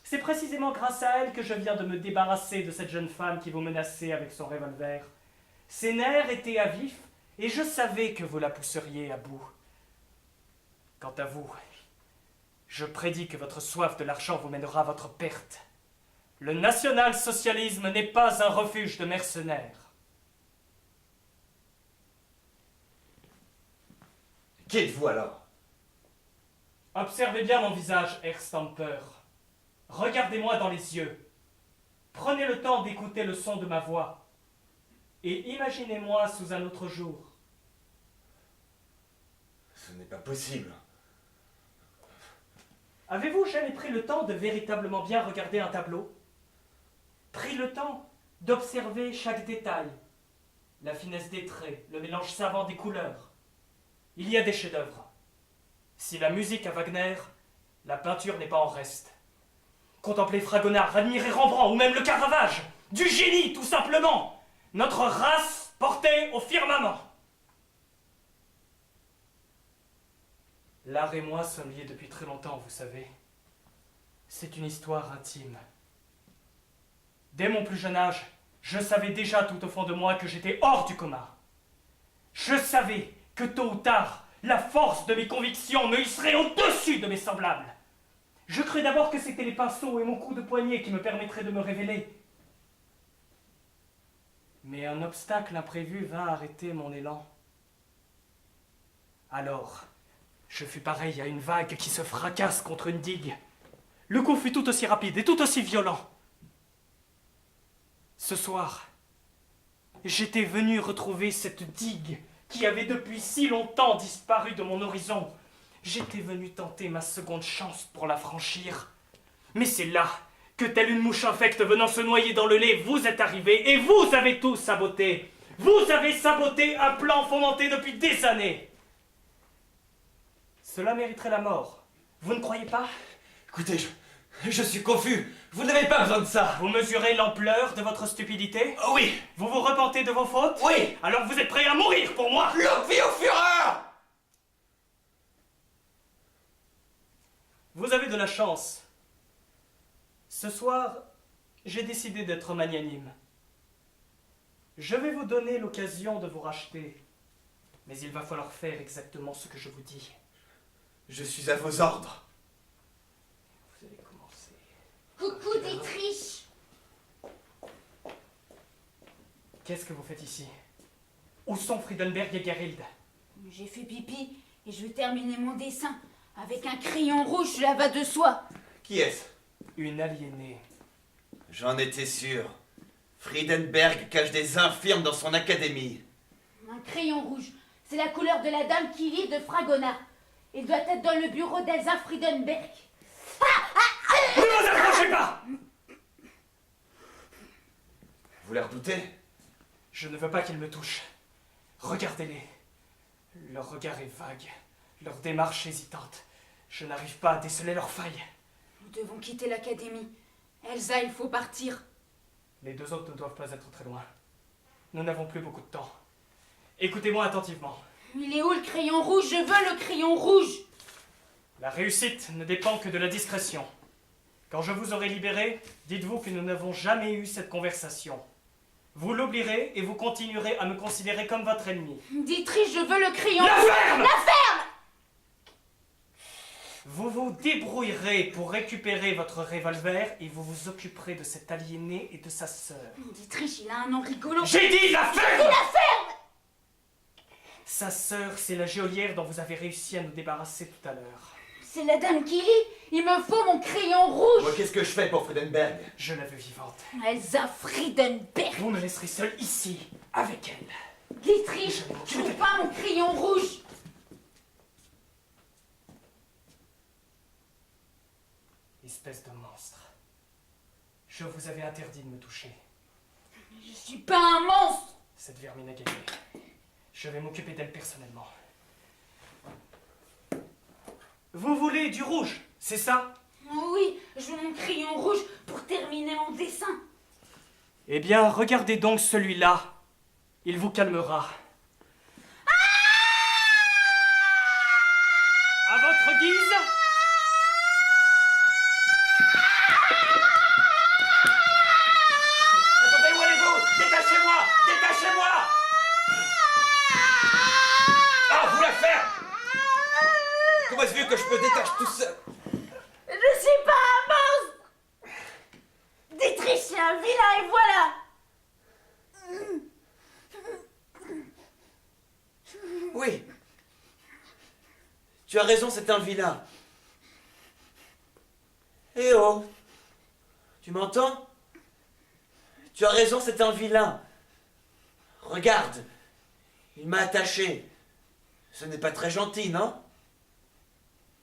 C'est précisément grâce à elle que je viens de me débarrasser de cette jeune femme qui vous menaçait avec son revolver. Ses nerfs étaient à vif et je savais que vous la pousseriez à bout. Quant à vous, je prédis que votre soif de l'argent vous mènera à votre perte. Le national-socialisme n'est pas un refuge de mercenaires. Qui êtes-vous alors? Observez bien mon visage, Herr Stamper. Regardez-moi dans les yeux. Prenez le temps d'écouter le son de ma voix. Et imaginez-moi sous un autre jour. Ce n'est pas possible. Avez-vous jamais pris le temps de véritablement bien regarder un tableau? Pris le temps d'observer chaque détail, la finesse des traits, le mélange savant des couleurs? Il y a des chefs-d'œuvre. Si la musique a Wagner, la peinture n'est pas en reste. Contemplez Fragonard, admirez Rembrandt ou même le Caravage. Du génie, tout simplement. Notre race portée au firmament. L'art et moi sommes liés depuis très longtemps, vous savez. C'est une histoire intime. Dès mon plus jeune âge, je savais déjà tout au fond de moi que j'étais hors du commun. Je savais que tôt ou tard, la force de mes convictions me hisserait au-dessus de mes semblables. Je crus d'abord que c'était les pinceaux et mon coup de poignet qui me permettraient de me révéler. Mais un obstacle imprévu vint arrêter mon élan. Alors, je fus pareil à une vague qui se fracasse contre une digue. Le coup fut tout aussi rapide et tout aussi violent. Ce soir, j'étais venu retrouver cette digue qui avait depuis si longtemps disparu de mon horizon. J'étais venu tenter ma seconde chance pour la franchir. Mais c'est là que, telle une mouche infecte venant se noyer dans le lait, vous êtes arrivés et vous avez tout saboté. Vous avez saboté un plan fomenté depuis des années. Cela mériterait la mort. Vous ne croyez pas? Écoutez, je suis confus. Vous n'avez pas besoin de ça. Vous mesurez l'ampleur de votre stupidité? Oh oui. Vous vous repentez de vos fautes? Oui. Alors vous êtes prêt à mourir pour moi? Longue vie au Führer. Vous avez de la chance. Ce soir, j'ai décidé d'être magnanime. Je vais vous donner l'occasion de vous racheter. Mais il va falloir faire exactement ce que je vous dis. Je suis à vos ordres. Vous allez commencer. Coucou Dietrich. Qu'est-ce que vous faites ici? Où sont Friedenberg et Gerild? J'ai fait pipi et je vais terminer mon dessin. Avec un crayon rouge, cela va de soi. Qui est-ce? Une aliénée. J'en étais sûr. Friedenberg cache des infirmes dans son académie. Un crayon rouge, c'est la couleur de la dame qui lit de Fragonard. Il doit être dans le bureau d'Elsa Friedenberg. Ne vous approchez pas! Vous les redoutez? Je ne veux pas qu'ils me touchent. Regardez-les. Leur regard est vague, leur démarche hésitante. Je n'arrive pas à déceler leurs failles. Nous devons quitter l'académie. Elsa, il faut partir. Les deux autres ne doivent pas être très loin. Nous n'avons plus beaucoup de temps. Écoutez-moi attentivement. Il est où le crayon rouge? Je veux le crayon rouge. La réussite ne dépend que de la discrétion. Quand je vous aurai libéré, dites-vous que nous n'avons jamais eu cette conversation. Vous l'oublierez et vous continuerez à me considérer comme votre ennemi. Dietrich, je veux le crayon La rouge. ferme! La ferme! Vous vous débrouillerez pour récupérer votre revolver et vous vous occuperez de cet aliéné et de sa sœur. Dietrich, il a un nom rigolo. J'ai dit la ferme! La ferme! Sa sœur, c'est la geôlière dont vous avez réussi à nous débarrasser tout à l'heure. C'est la dame qui lit. Il me faut mon crayon rouge. Moi, qu'est-ce que je fais pour Friedenberg? Je la veux vivante. Elsa Friedenberg. Vous me laisserez seul ici, avec elle. Dietrich, Je vais je m'occuper veux pas mon crayon rouge. Espèce de monstre. Je vous avais interdit de me toucher. Je suis pas un monstre. Cette vermine a gagné. Je vais m'occuper d'elle personnellement. Vous voulez du rouge, c'est ça? Oui, je veux mon crayon rouge pour terminer mon dessin. Eh bien, regardez donc celui-là. Il vous calmera. À votre guise. Attendez, où allez-vous? Détachez-moi! Détachez-moi! Ah, vous la ferme! Comment est-ce que je me détache tout seul? Je suis pas un monstre. Dietrich, c'est un vilain et voilà. Oui. Tu as raison, c'est un vilain. Eh oh! Tu m'entends? Tu as raison, c'est un vilain. Regarde, il m'a attaché. Ce n'est pas très gentil, non?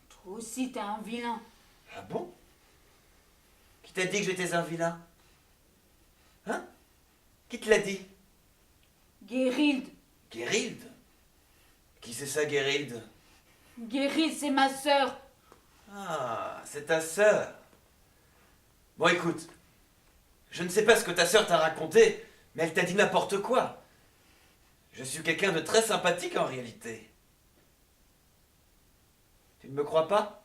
Toi aussi, t'es un vilain. Ah bon? Qui t'a dit que j'étais un vilain? Hein? Qui te l'a dit? Gerild. Gerild? Qui c'est ça, Gerild? Gerild, c'est ma sœur. Ah, c'est ta sœur. Bon, écoute, je ne sais pas ce que ta sœur t'a raconté, mais elle t'a dit n'importe quoi. Je suis quelqu'un de très sympathique en réalité. Tu ne me crois pas?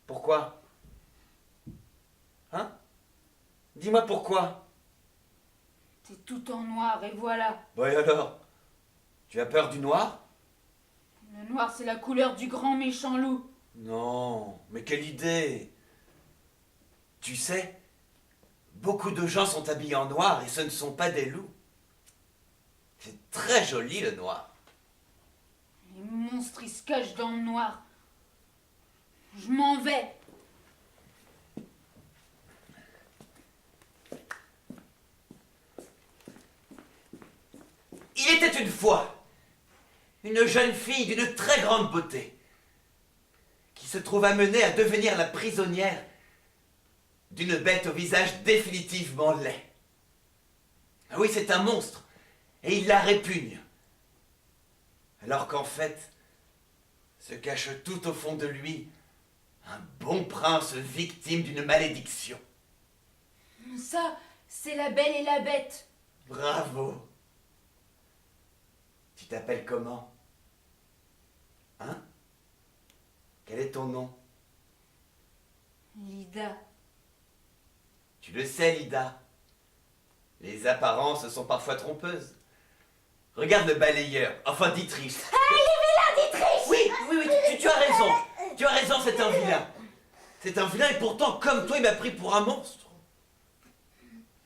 Pourquoi? Hein? Dis-moi pourquoi. T'es tout en noir et voilà. Bon, et alors? Tu as peur du noir? Le noir, c'est la couleur du grand méchant loup. Non, mais quelle idée! Tu sais, beaucoup de gens sont habillés en noir et ce ne sont pas des loups. C'est très joli le noir. Les monstres, ils se cachent dans le noir. Je m'en vais. Il était une fois une jeune fille d'une très grande beauté qui se trouve amenée à devenir la prisonnière d'une bête au visage définitivement laid. Ah oui, c'est un monstre, et il la répugne. Alors qu'en fait, se cache tout au fond de lui un bon prince victime d'une malédiction. Ça, c'est La Belle et la Bête. Bravo. Tu t'appelles comment? Hein? Quel est ton nom? Lida. Tu le sais, Lida. Les apparences sont parfois trompeuses. Regarde le balayeur, enfin Dietrich. Ah, il est vilain, Dietrich! Oui, tu as raison. Tu as raison, c'est un vilain. C'est un vilain et pourtant, comme toi, il m'a pris pour un monstre.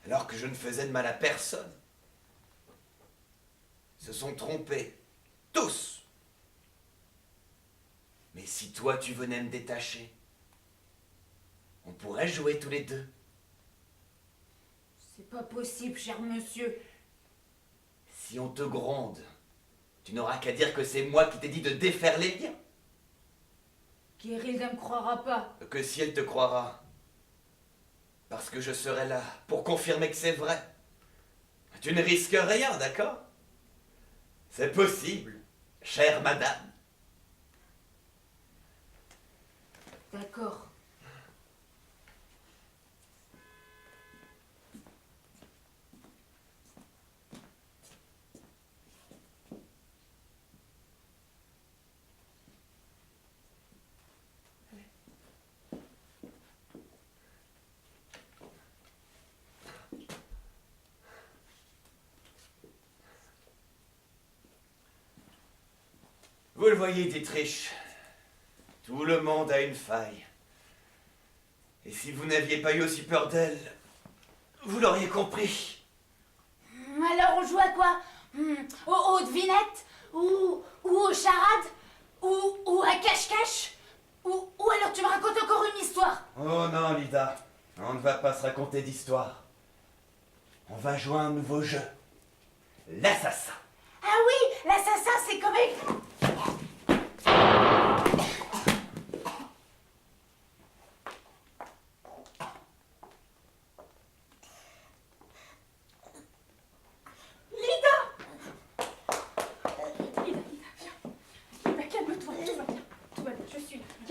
Alors que je ne faisais de mal à personne. Ils se sont trompés. Tous. Mais si toi, tu venais me détacher, on pourrait jouer tous les deux. C'est pas possible, cher monsieur. Si on te gronde, tu n'auras qu'à dire que c'est moi qui t'ai dit de défaire les liens. Guéril ne me croira pas. Que si elle te croira. Parce que je serai là pour confirmer que c'est vrai. Tu ne risques rien, d'accord? C'est possible, chère madame. D'accord. Vous le voyez, Dietrich, tout le monde a une faille. Et si vous n'aviez pas eu aussi peur d'elle, vous l'auriez compris. Alors on joue à quoi? Aux devinettes? Ou aux charades? Ou à cache-cache? Ou alors tu me racontes encore une histoire? Oh non, Lida, on ne va pas se raconter d'histoire. On va jouer à un nouveau jeu. L'assassin. Ah oui, l'assassin c'est comme...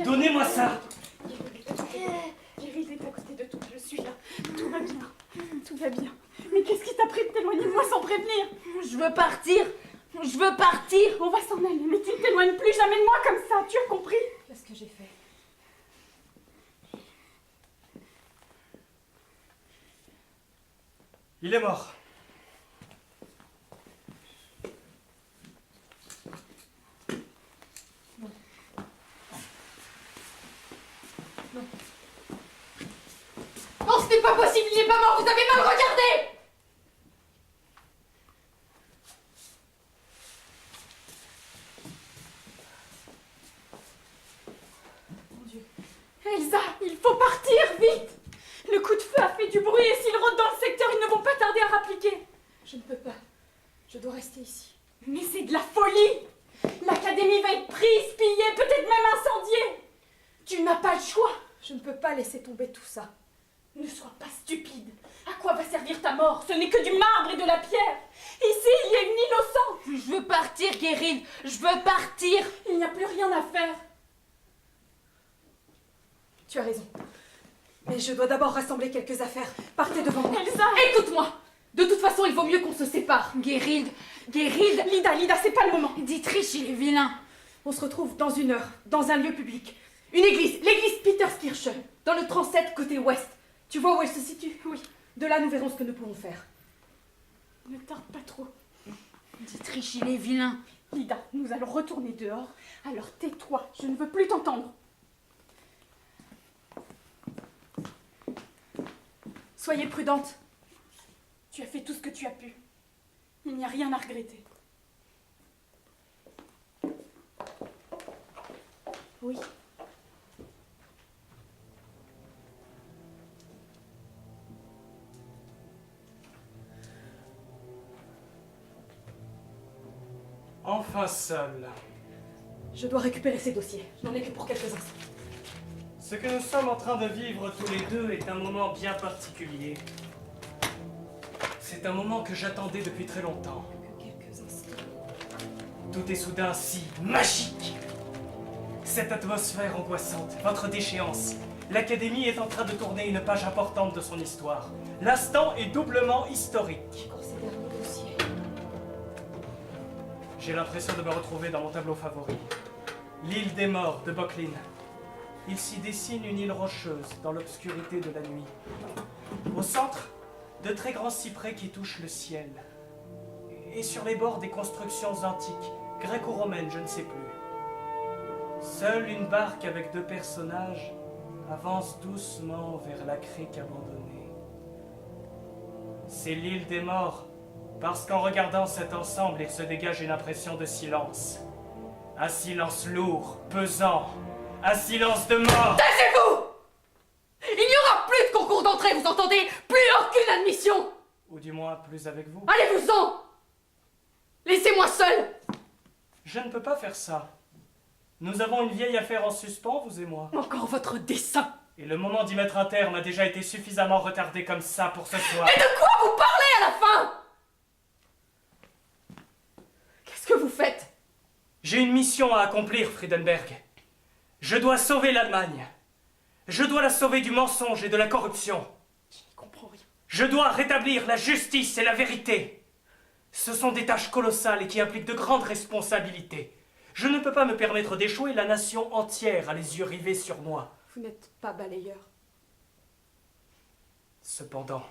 Donnez-moi ça! Guéril est à côté de toi, je suis là. Tout va bien. Tout va bien. Mais qu'est-ce qui t'a pris de t'éloigner de moi sans prévenir? Je veux partir. Je veux partir. On va s'en aller, mais tu ne t'éloignes plus jamais de moi comme ça, tu as compris? Qu'est-ce que j'ai fait? Il est mort. Non, ce n'est pas possible, il n'est pas mort, vous avez mal regardé. Mon Dieu. Elsa, il faut partir, vite! Le coup de feu a fait du bruit et s'ils rôdent dans le secteur, ils ne vont pas tarder à rappliquer. Je ne peux pas. Je dois rester ici. Mais c'est de la folie! L'académie va être prise, pillée, peut-être même incendiée! Tu n'as pas le choix! Je ne peux pas laisser tomber tout ça. Ne sois pas stupide! À quoi va servir ta mort? Ce n'est que du marbre et de la pierre! Ici, il y a une innocente! Je veux partir, Guéril. Je veux partir. Il n'y a plus rien à faire! Tu as raison. Mais je dois d'abord rassembler quelques affaires. Partez devant moi. Elsa! Écoute-moi! De toute façon, il vaut mieux qu'on se sépare. Guéril. Lida, c'est pas le moment! Dietrich, il est vilain. On se retrouve dans 1 heure, dans un lieu public. Une église, l'église Peterskirche, dans le transept côté ouest. Tu vois où elle se situe? Oui. De là, nous verrons ce que nous pouvons faire. Ne tarde pas trop. Dietrich, il est vilain. Lida, nous allons retourner dehors. Alors tais-toi, je ne veux plus t'entendre. Soyez prudente. Tu as fait tout ce que tu as pu. Il n'y a rien à regretter. Oui. Enfin seul. Je dois récupérer ces dossiers. Je n'en ai que pour quelques instants. Ce que nous sommes en train de vivre tous les deux est un moment bien particulier. C'est un moment que j'attendais depuis très longtemps. Que quelques instants. Tout est soudain si magique. Cette atmosphère angoissante, votre déchéance. L'Académie est en train de tourner une page importante de son histoire. L'instant est doublement historique. Encore ces derniers dossiers. J'ai l'impression de me retrouver dans mon tableau favori. L'île des morts de Bocklin. Il s'y dessine une île rocheuse dans l'obscurité de la nuit. Au centre, de très grands cyprès qui touchent le ciel. Et sur les bords des constructions antiques, gréco-romaines, je ne sais plus. Seule une barque avec 2 personnages avance doucement vers la crique abandonnée. C'est l'île des morts, parce qu'en regardant cet ensemble, il se dégage une impression de silence. Un silence lourd, pesant, un silence de mort. Taisez-vous! Il n'y aura plus de concours d'entrée, vous entendez? Plus aucune admission! Ou du moins plus avec vous. Allez-vous-en! Laissez-moi seul! Je ne peux pas faire ça. Nous avons une vieille affaire en suspens, vous et moi. Encore votre dessein! Et le moment d'y mettre un terme a déjà été suffisamment retardé comme ça pour ce soir. Et de quoi vous parlez à la fin? Qu'est-ce que vous faites? J'ai une mission à accomplir, Friedenberg. Je dois sauver l'Allemagne. Je dois la sauver du mensonge et de la corruption. Je n'y comprends rien. Je dois rétablir la justice et la vérité. Ce sont des tâches colossales et qui impliquent de grandes responsabilités. Je ne peux pas me permettre d'échouer, la nation entière a les yeux rivés sur moi. Vous n'êtes pas balayeur. Cependant,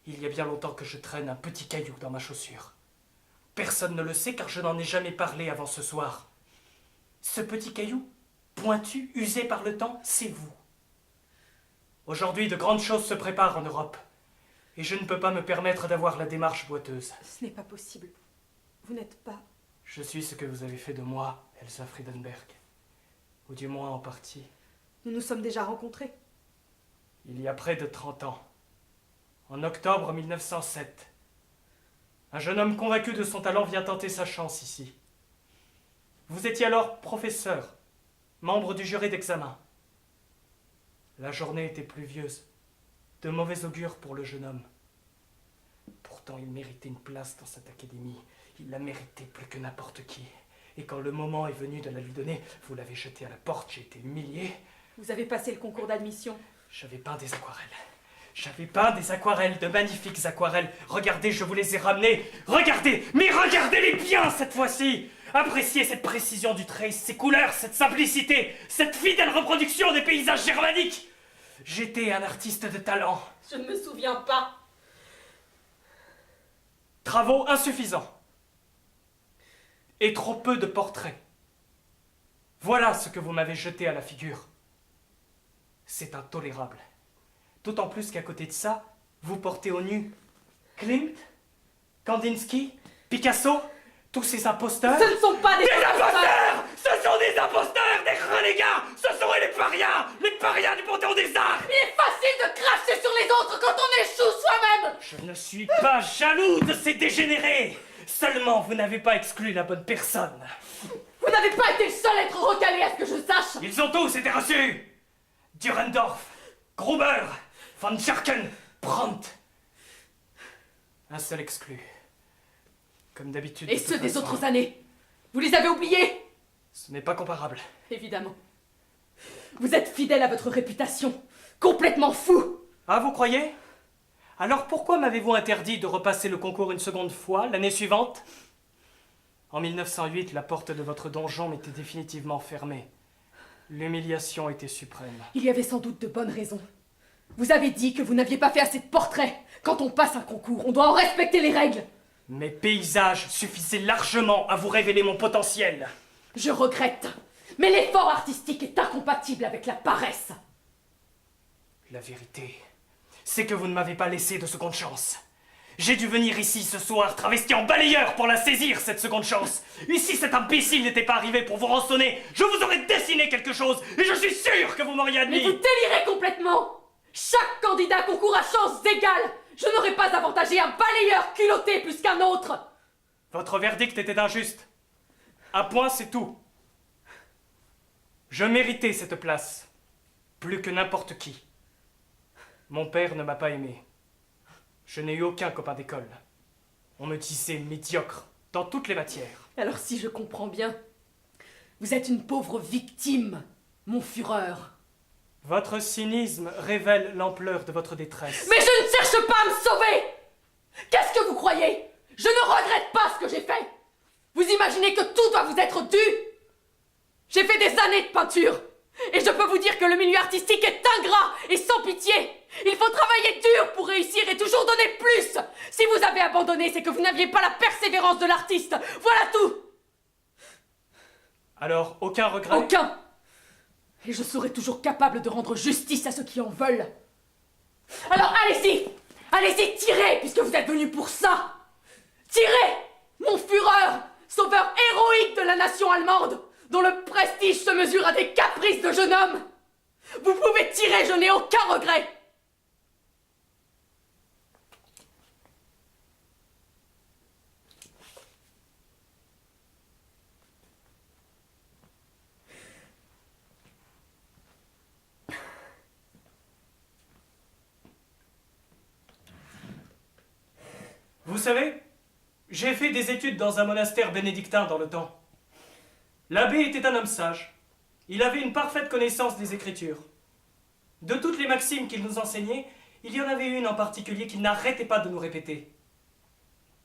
il y a bien longtemps que je traîne un petit caillou dans ma chaussure. Personne ne le sait car je n'en ai jamais parlé avant ce soir. Ce petit caillou, pointu, usé par le temps, c'est vous. Aujourd'hui, de grandes choses se préparent en Europe. Et je ne peux pas me permettre d'avoir la démarche boiteuse. Ce n'est pas possible. Vous n'êtes pas... Je suis ce que vous avez fait de moi, Elsa Friedenberg. Ou du moins en partie. Nous nous sommes déjà rencontrés. Il y a près de 30 ans. En octobre 1907. Un jeune homme convaincu de son talent vient tenter sa chance ici. Vous étiez alors professeur, membre du jury d'examen. La journée était pluvieuse, de mauvais augure pour le jeune homme. Pourtant, il méritait une place dans cette académie. Il la méritait plus que n'importe qui. Et quand le moment est venu de la lui donner, vous l'avez jeté à la porte, j'ai été humilié. Vous avez passé le concours d'admission. J'avais peint des aquarelles. J'avais peint des aquarelles, de magnifiques aquarelles. Regardez, je vous les ai ramenées. Regardez, mais regardez-les bien cette fois-ci. Appréciez cette précision du trait, ces couleurs, cette simplicité, cette fidèle reproduction des paysages germaniques. J'étais un artiste de talent. Je ne me souviens pas. Travaux insuffisants. Et trop peu de portraits. Voilà ce que vous m'avez jeté à la figure. C'est intolérable. D'autant plus qu'à côté de ça, vous portez au nu Klimt, Kandinsky, Picasso, tous ces imposteurs. Ce ne sont pas des imposteurs! Ce sont des imposteurs, des renégats! Ce sont les parias du panthéon des arts! Il est facile de cracher sur les autres quand on échoue soi-même! Je ne suis pas jaloux de ces dégénérés! Seulement, vous n'avez pas exclu la bonne personne. Vous n'avez pas été le seul à être recalé à ce que je sache! Ils ont tous été reçus! Durendorf, Gruber, Von Scharken, Brandt. Un seul exclu. Comme d'habitude. Et ceux des autres années? Vous les avez oubliés? Ce n'est pas comparable. Évidemment. Vous êtes fidèle à votre réputation. Complètement fou! Ah, vous croyez? Alors pourquoi m'avez-vous interdit de repasser le concours une seconde fois, l'année suivante? En 1908, la porte de votre donjon m'était définitivement fermée. L'humiliation était suprême. Il y avait sans doute de bonnes raisons. Vous avez dit que vous n'aviez pas fait assez de portraits. Quand on passe un concours, on doit en respecter les règles. Mes paysages suffisaient largement à vous révéler mon potentiel. Je regrette, mais l'effort artistique est incompatible avec la paresse. La vérité, c'est que vous ne m'avez pas laissé de seconde chance. J'ai dû venir ici ce soir travesti en balayeur pour la saisir, cette seconde chance. Et si cet imbécile n'était pas arrivé pour vous rançonner, je vous aurais dessiné quelque chose et je suis sûr que vous m'auriez admis. Mais vous délirez complètement! Chaque candidat concourt à chances égales. Je n'aurais pas avantagé un balayeur culotté plus qu'un autre. Votre verdict était injuste. À point, c'est tout. Je méritais cette place, plus que n'importe qui. Mon père ne m'a pas aimé. Je n'ai eu aucun copain d'école. On me disait médiocre dans toutes les matières. Alors si je comprends bien, vous êtes une pauvre victime, mon Führer. Votre cynisme révèle l'ampleur de votre détresse. Mais je ne cherche pas à me sauver! Qu'est-ce que vous croyez? Je ne regrette pas ce que j'ai fait! Vous imaginez que tout doit vous être dû? J'ai fait des années de peinture, et je peux vous dire que le milieu artistique est ingrat et sans pitié. Il faut travailler dur pour réussir et toujours donner plus. Si vous avez abandonné, c'est que vous n'aviez pas la persévérance de l'artiste. Voilà tout. Alors, aucun regret? Aucun. Et je serai toujours capable de rendre justice à ceux qui en veulent. Alors allez-y! Allez-y, tirez, puisque vous êtes venus pour ça! Tirez! Mon Führer, sauveur héroïque de la nation allemande, dont le prestige se mesure à des caprices de jeune homme! Vous pouvez tirer, je n'ai aucun regret! Vous savez, j'ai fait des études dans un monastère bénédictin dans le temps. L'abbé était un homme sage. Il avait une parfaite connaissance des Écritures. De toutes les maximes qu'il nous enseignait, il y en avait une en particulier qu'il n'arrêtait pas de nous répéter.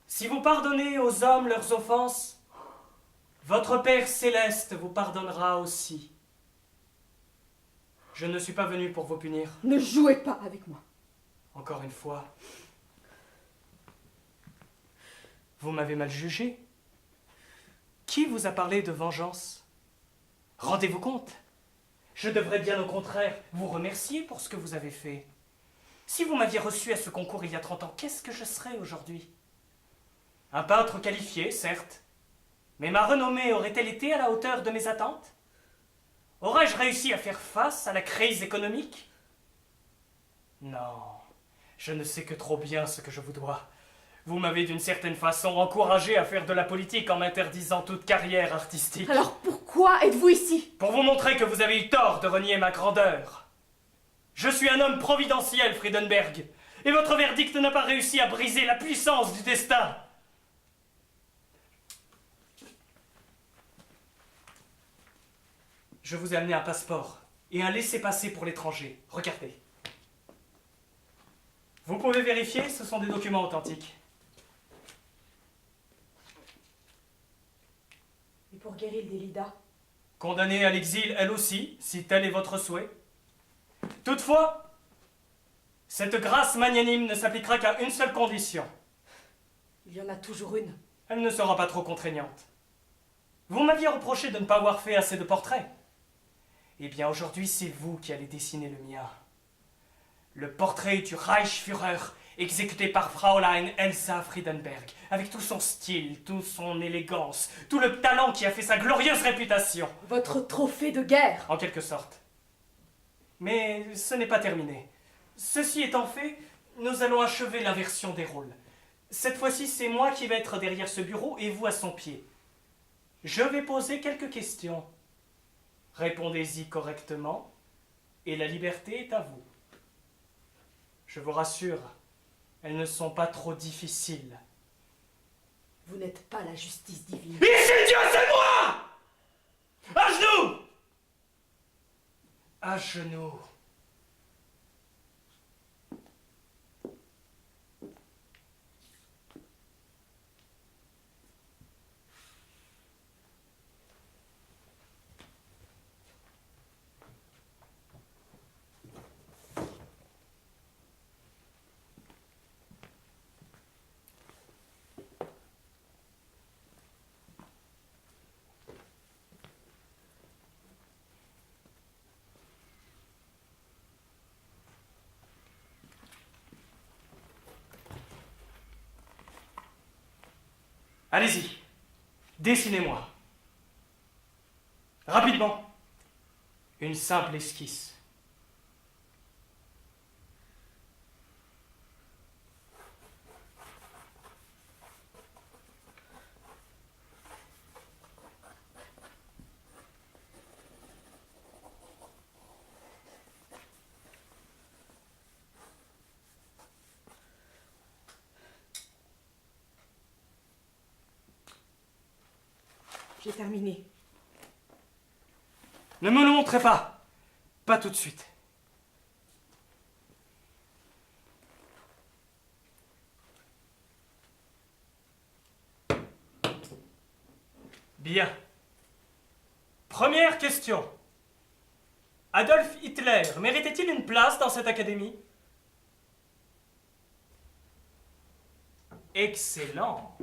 Si vous pardonnez aux hommes leurs offenses, votre Père céleste vous pardonnera aussi. Je ne suis pas venu pour vous punir. Ne jouez pas avec moi. Encore une fois, vous m'avez mal jugé. Qui vous a parlé de vengeance? Rendez-vous compte. Je devrais bien au contraire vous remercier pour ce que vous avez fait. Si vous m'aviez reçu à ce concours il y a 30 ans, qu'est-ce que je serais aujourd'hui? Un peintre qualifié, certes. Mais ma renommée aurait-elle été à la hauteur de mes attentes? Aurais-je réussi à faire face à la crise économique? Non, je ne sais que trop bien ce que je vous dois. Vous m'avez d'une certaine façon encouragé à faire de la politique en m'interdisant toute carrière artistique. Alors pourquoi êtes-vous ici? Pour vous montrer que vous avez eu tort de renier ma grandeur. Je suis un homme providentiel, Friedenberg, et votre verdict n'a pas réussi à briser la puissance du destin. Je vous ai amené un passeport et un laissez-passer pour l'étranger. Regardez. Vous pouvez vérifier, ce sont des documents authentiques. Et pour Guéril Delida? Condamnée à l'exil, elle aussi, si tel est votre souhait. Toutefois, cette grâce magnanime ne s'appliquera qu'à une seule condition. Il y en a toujours une. Elle ne sera pas trop contraignante. Vous m'aviez reproché de ne pas avoir fait assez de portraits. Eh bien, aujourd'hui, c'est vous qui allez dessiner le mien. Le portrait du Reichsführer, exécuté par Fraulein Elsa Friedenberg, avec tout son style, toute son élégance, tout le talent qui a fait sa glorieuse réputation. Votre trophée de guerre. En quelque sorte. Mais ce n'est pas terminé. Ceci étant fait, nous allons achever l'inversion des rôles. Cette fois-ci, c'est moi qui vais être derrière ce bureau et vous à son pied. Je vais poser quelques questions. Répondez-y correctement, et la liberté est à vous. Je vous rassure, elles ne sont pas trop difficiles. Vous n'êtes pas la justice divine. Ici, Dieu, c'est moi! À genoux! À genoux. Allez-y, dessinez-moi. Rapidement. Une simple esquisse. J'ai terminé. Ne me le montrez pas. Pas tout de suite. Bien. Première question. Adolf Hitler méritait-il une place dans cette académie? Excellent.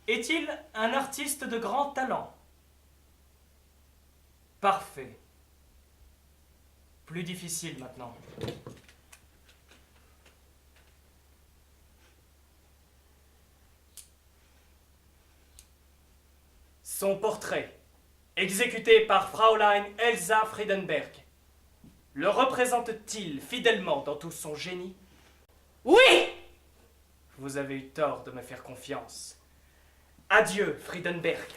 Est-il un artiste de grand talent? Parfait. Plus difficile maintenant. Son portrait, exécuté par Fraulein Elsa Friedenberg, le représente-t-il fidèlement dans tout son génie? Oui! Vous avez eu tort de me faire confiance. Adieu, Friedenberg.